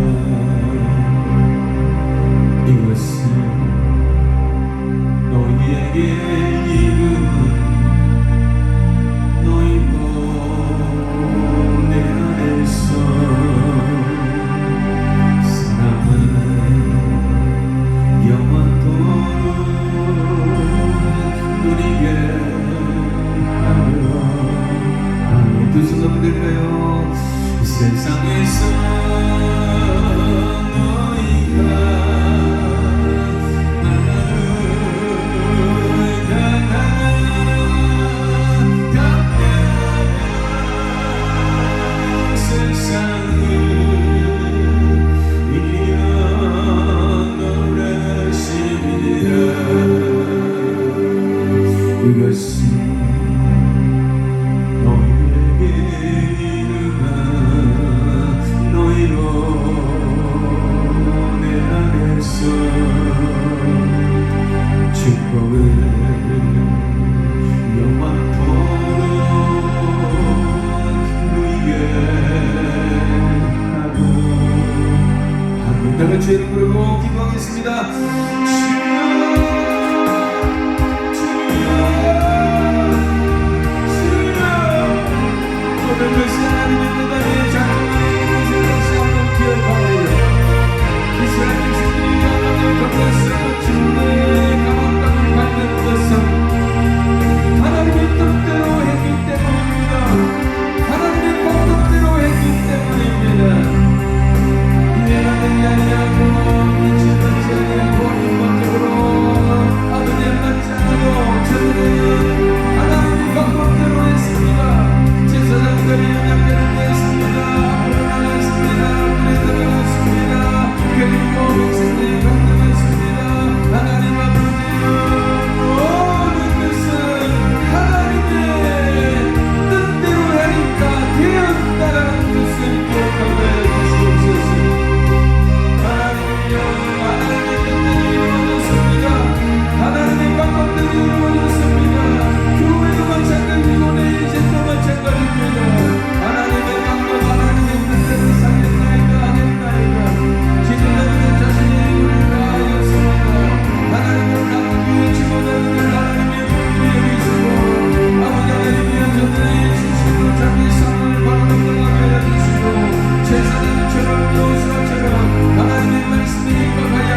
부르고 기도하겠습니다. 모든 것이 하나님의 뜻에 작동하는 것을 다시 한번 기억하오며 이스라엘 백성들이 하나님을 건너서 진노의 강한 땅을 받는 것은 하나님의 뜻대로 했기 때문입니다. 하나님의 법도대로 했기 때문입니다. 이해하는 아니하고 미치는 자의 인본적으로 아버지의 맞지 않아도 저들은 하나님의 법도대로 했습니다. 제사장들이 연약계를 냈습니다. 앞으로 나갔습니다. 앞으로 들어갔습니다. 그리고 백성들이 건너갔습니다. 하나님 아버지 모든 것은 하나님의 뜻대로 하니까 되었다라는 것을 기억하고 주시옵소서. 하나님이여 하나님의 뜻대로 이루어졌습니다. 하나님의 방법대로 이루어졌습니다. 교회도 마찬가지고 내 인생도 마찬가지입니다. 하나님의 방법 하나님의 뜻대로 살겠나이다 하겠나이다. 지도자들은 자신의 힘을 다하였습니다. 하나님을 강하게 지도자들을 하나님의 은혜를 여기시고 아버지 하나님이여 저들의 진심으로 자기 삶을 바라보게 해주시고 제사장처럼 여호수아처럼 하나님의 말씀에 입각하여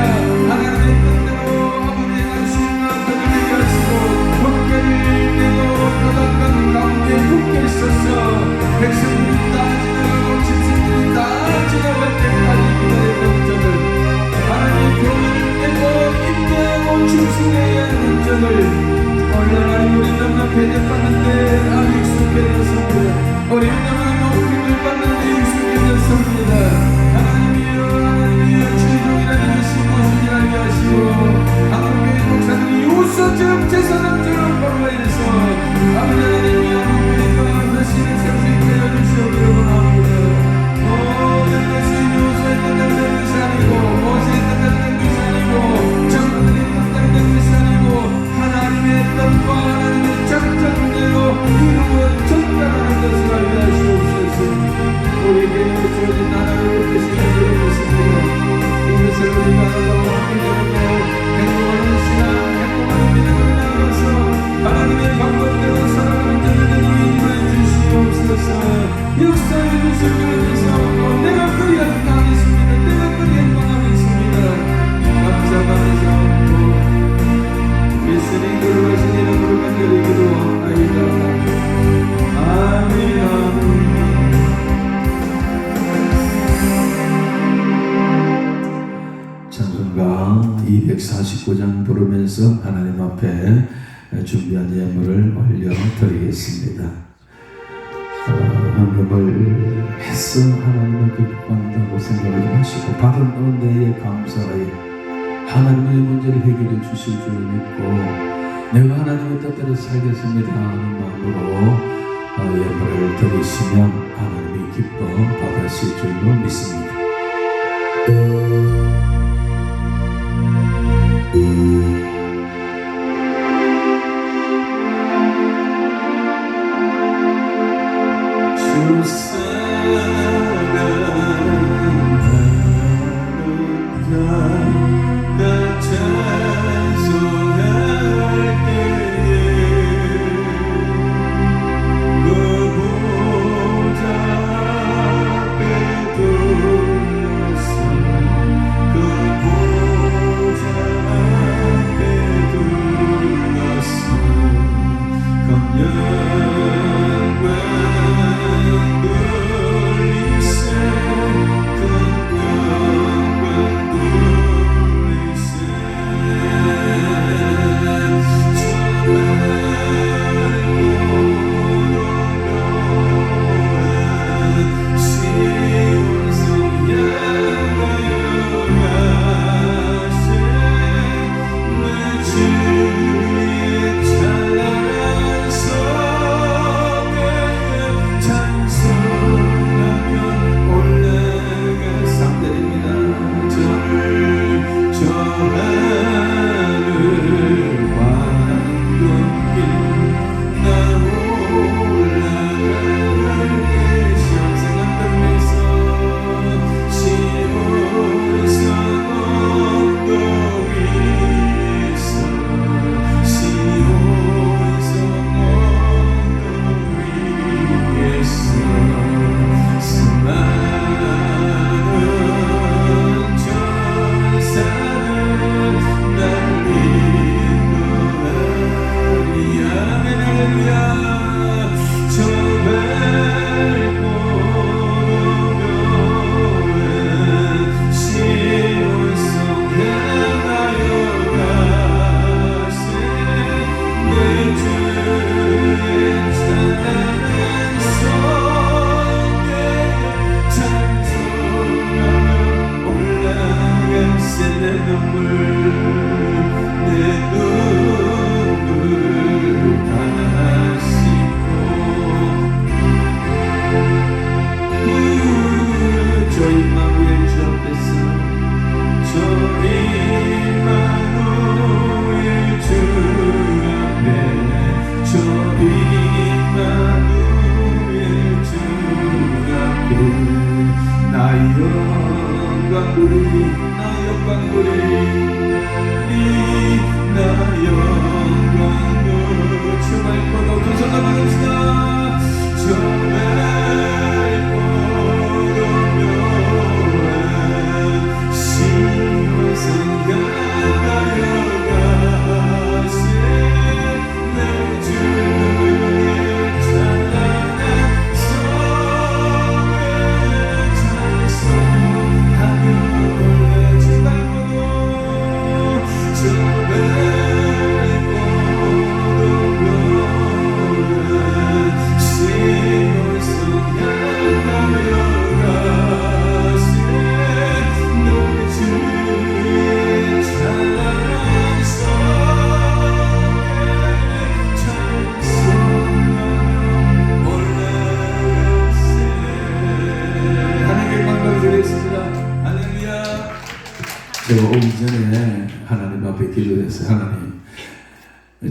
하나님의 뜻대로 아버지 행할 수 있는 그들을 되게 하시고 국회를 내고 바닷가 가운데 굳게 있어서 백성들이 다 지나가고 짐승들이 다 지나갈 때까지 기다렸던 자들 하나님의 교회를 내고 인내하고 충성해야 하는 자들 얼마나 우리 너무나 배제받는데 아직 익숙해졌습니다. 우리 너무나 높임을 받는데 익숙해졌습니다. 하나님이여 하나님이여 주의종이라는 것이 무엇인지 알게 하시고 한국교회 목사들이 우수처럼 제사장처럼 걸어가서 아버지 하나님이여 한국교회가 다시는 세울 수 있게 해주시옵기를 원합니다. 모든 것이 요소의 뜻대로 것이 아니고 모세의 뜻대로 것이 아니고 정부들의 뜻대로 것이 아니고 하나님의 뜻과 하나님의 작전대로 이루어졌다는 것을 알게 하시옵소서. 우리에게 주어진 나라를 대신해 드리겠습니다. 이것을 우리가 믿음으로 행복한 신앙, 행복한 믿음을 나눠서 하나님의 방법대로 살아가는 자들을 인도해 주시옵소서. 역사해 주실 줄 믿어 내가 그리 행복하겠습니다. 내가 그리 행복하겠습니다. 감사하면서 예수님 걸어가신 이름으로 간절히 기도하옵나이다. 아멘 아멘. 찬송가 249장 부르면서 하나님 앞에 준비한 예물을 올려드리겠습니다. 헌금을 해서 하나님을 기뻐한다고 생각하지 마시고 받은 은혜에 감사하여 하나님의 문제를 해결해 주실 줄 믿고 내가 하나님의 뜻대로 살겠습니다 하는 마음으로 예물을 드리시면 하나님이 기뻐 받으실 줄로 믿습니다. 내 눈물 내 눈물 다 씻고 저 임마누엘 주 앞에서 저 임마누엘 주 앞에 저 임마누엘 주 앞에 나 영광부리 나 영광부리 나 영광도 주 밟고도 두 손 나눠봅시다 저 밟고도 묘한 시원성 가가려가세 내 주의 찬란한 성의 찬송하며 주 밟고도 저 밟고도 묘한 시원성 가가려가세 내 주의 찬란한 성의 찬송하며 올라세 하나님께 영광 드리겠습니다. 할렐루야. 제가 오기 전에 하나님 앞에 기도해서 하나님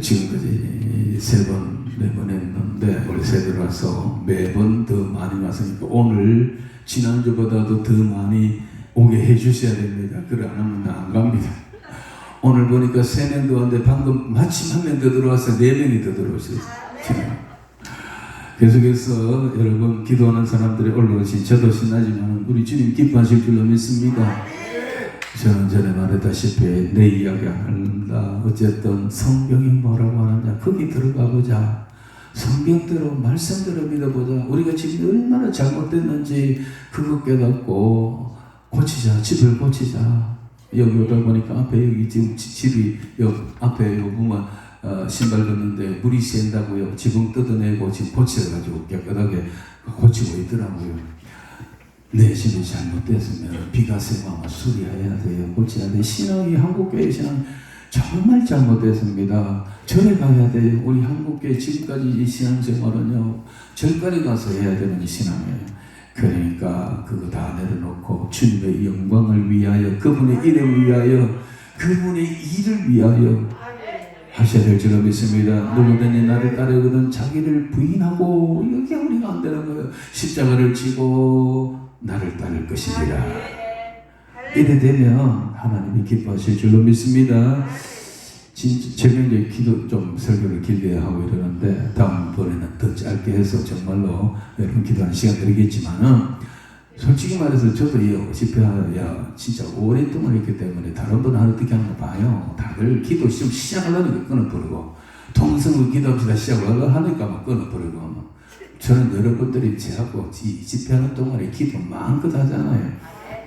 지금까지 세 번, 네 번 했는데 원래 세 들어와서 매번 더 많이 왔으니까 오늘 지난주보다도 더 많이 오게 해주셔야 됩니다. 그래 안 하면 나 안 갑니다. 오늘 보니까 3명 더 왔는데 방금 마침 1명 더 들어와서 4명이 더 들어오셨어요. 계속해서 여러분 기도하는 사람들이 올라오신 저도 신나지만 우리 주님 기뻐하실 줄로 믿습니다. 저는 전에 말했다시피 내 이야기 안 한다. 어쨌든 성경이 뭐라고 하느냐 거기 들어가 보자. 성경대로 말씀대로 믿어보자. 우리가 지금 얼마나 잘못됐는지 그거 깨닫고 고치자. 집을 고치자. 여기 오다 보니까 앞에 여기 지금 집이 여기 앞에 요 보면 신발 걷는데 물이 샌다고요. 지붕 뜯어내고 지금 고쳐가지고 깨끗하게 고치고 있더라고요. 내 집이 잘못됐으면 비가 새고 아마 수리해야 돼요. 고쳐야 돼요. 신앙이 한국교회 신앙 정말 잘못됐습니다. 절에 가야 돼요. 우리 한국교회 지금까지 이 신앙생활은요 절까지 가서 해야 되는 이 신앙이에요. 그러니까 그거 다 내려놓고 주님의 영광을 위하여 그분의 이름을 위하여 그분의 일을 위하여 하셔야 될 줄로 믿습니다. 누구든지 나를 따르거든 자기를 부인하고 여기 우리가 안 되는 거예요. 십자가를 지고 나를 따를 것이니라. 이래 되면 하나님이 기뻐하실 줄로 믿습니다. 제가 이제 기도 좀 설교를 길게 하고 이러는데 다음번에는 더 짧게 해서 정말로 여러분 기도하는 시간 드리겠지만은 솔직히 말해서 저도 이 집회야 진짜 오랫동안 했기 때문에 다른 분은 어떻게 하는 거 봐요. 다들 기도 좀 시작하려니까 끊어버리고 통성으로 기도합시다 시작을 하니까 막 끊어버리고 저는 여러분들이 제하고 집회하는 동안에 기도 마음껏 하잖아요.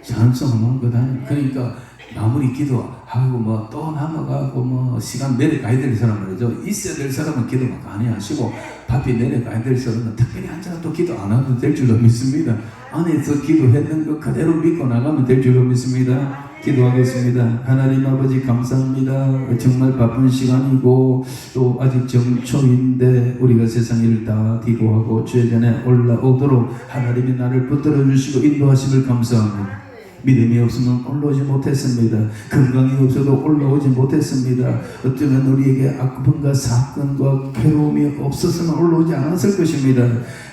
찬송 마음껏 하니까 그러니까 마무리 기도하고 뭐 또 남아가고 뭐 시간 내려가야 될 사람 말이죠. 있어야 될 사람은 기도 막 많이 하시고 바삐 내려가야 될 사람은 특별히 앉아서 또 기도 안 해도 될 줄로 믿습니다. 안에서 기도했는 거 그대로 믿고 나가면 될 줄로 믿습니다. 기도하겠습니다. 하나님 아버지 감사합니다. 정말 바쁜 시간이고 또 아직 정초인데 우리가 세상 일을 다 뒤로하고 주의 전에 올라오도록 하나님이 나를 붙들어 주시고 인도하심을 감사합니다. 믿음이 없으면 올라오지 못했습니다. 건강이 없어도 올라오지 못했습니다. 어쩌면 우리에게 아픔과 사건과 괴로움이 없었으면 올라오지 않았을 것입니다.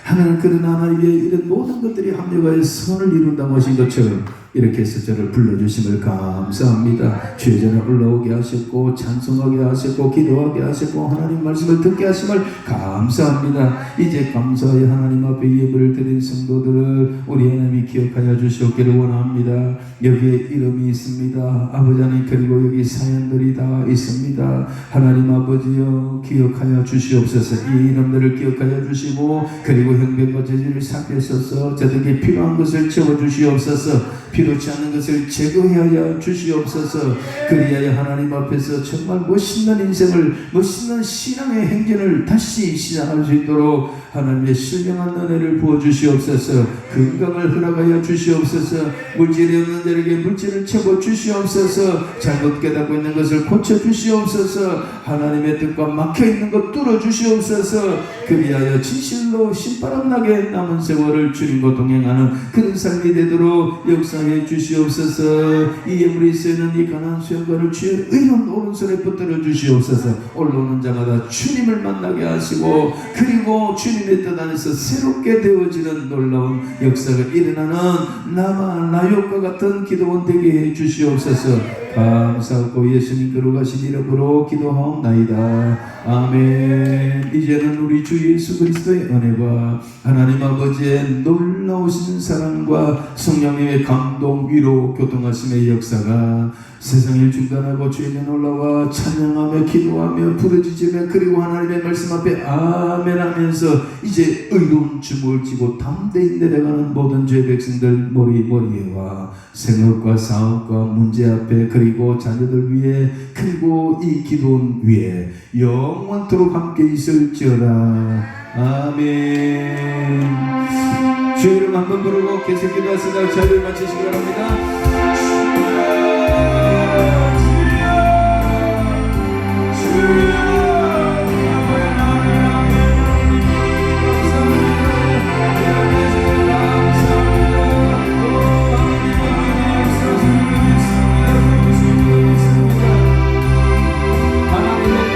하나님 그러나 하나님의 이런 모든 것들이 합력하여 선을 이룬다고 하신 것처럼 이렇게 해서 저를 불러주심을 감사합니다. 주의 전에 올라오게 하셨고 찬송하게 하셨고 기도하게 하셨고 하나님 말씀을 듣게 하심을 감사합니다. 이제 감사하여 하나님 앞에 예배를 드린 성도들을 우리 하나님이 기억하여 주시옵기를 원합니다. 여기에 이름이 있습니다. 아버지 하나님 그리고 여기 사연들이 다 있습니다. 하나님 아버지여 기억하여 주시옵소서. 이 이름들을 기억하여 주시고 그리고 형편과 죄질을 삭히셔서 저들에게 필요한 것을 채워 주시옵소서. 필요치 않은 것을 제거하여 주시옵소서. 그리하여 하나님 앞에서 정말 멋있는 인생을, 멋있는 신앙의 행진을 다시 시작할 수 있도록 하나님의 신령한 은혜를 부어주시옵소서. 건강을 허락하여 주시옵소서. 물질이 없는 자에게 물질을 채워 주시옵소서. 잘못 깨닫고 있는 것을 고쳐 주시옵소서. 하나님의 뜻과 막혀있는 것 뚫어 주시옵소서. 그리하여 진실로 신바람 나게 남은 세월을 주님과 동행하는 그런 삶이 되도록 역사해 주시옵소서. 이 예물이 쓰이는 이 가난한 수양관을 주의 의로운 오른손에 붙들어 주시옵소서. 올라오는 자마다 주님을 만나게 하시고, 그리고 주님의 뜻 안에서 새롭게 되어지는 놀라운 역사가 일어나는 나만 나욕과 같은 기도원 되게 해 주시옵소서. 감사하고 예수님 거룩하신 이름으로 기도하옵나이다. 아멘. 이제는 우리 주 예수 그리스도의 은혜와 하나님 아버지의 놀라우신 사랑과 성령님의 감동, 위로, 교통하심의 역사가 세상을 중단하고 주님의 놀라와 찬양하며 기도하며 부르짖으며 그리고 하나님의 말씀 앞에 아멘 하면서 이제 의로운 주먹을 쥐고 담대히 내려가는 모든 죄 백성들 머리에와 생업과 사업과 문제 앞에, 그리고 자녀들 위에, 그리고 이 기도원 위에 영원토록 함께 있을지어다. 아멘. 주의 이름 한번 부르고 계속 기도하시다 자리를 마치시기 바랍니다. 하나님의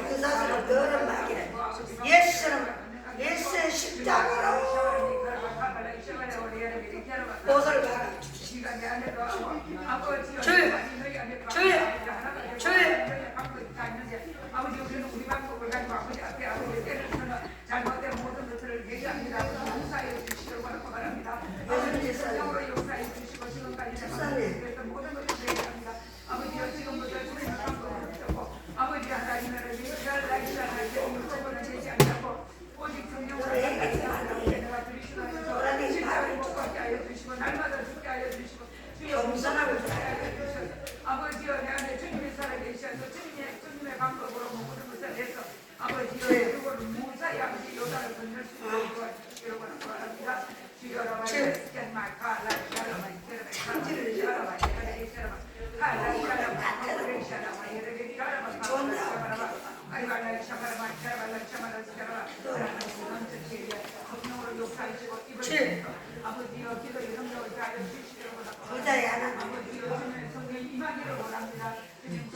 그사스로 더럽게 예수의 십자가로 옷을 박아 주여 아버지 우리는 우리 방법을 가지고 아버지 앞에 아버지 때려주는 잘못된 모든 것들을 얘기합니다. 용서해 주시길 바랍니다. 아버지 성령으로 용서해 주시고 지금까지 했던 모든 것들을 얘기합니다. 아버지여 지금부터 주님의 방법을 듣고 아버지 하나님을 위해서 날씨를 육적으로 되지 않고 오직 성령으로 내가 드리시는 진짜를 못 받게 하여 주시고 날마다 죽게 하여 주시고 주여 겸손함을 죽게 하여 주시고 아버지여 내 안에 주님이 살아계셔서 주님의 방법으로 모든 것을 해서 아버지여 그걸 무사히 아버지 요단을 건널 수 있도록 여러분을 바랍니다. 주여라 말씀 말까 라이샤라 마이테르 아버지여 기도 이름으로 자여 주시려고 아버지여 주님의 성령 임하기를 원합니다. 주님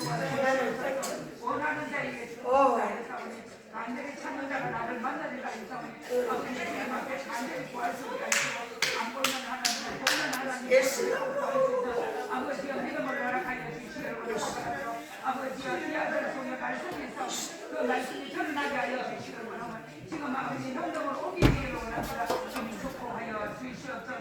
원하는 자에게 주옵소서. 간절히 찾는 자가 나를 만나리라 하사오니 아버지 주님 앞에 간절히 구할 수 있게 하시고 안 보이는 하나님 보이는 하나님 아버지여 믿음을 허락하여 주시기를 원합니다. 아버지여 이 아들 속에 말씀에서 그 말씀이 드러나게 하여 주시기를 원합니다. 지금 아버지 행동을 옮기기를 원합니다. 주님 축복하여 주시옵소서.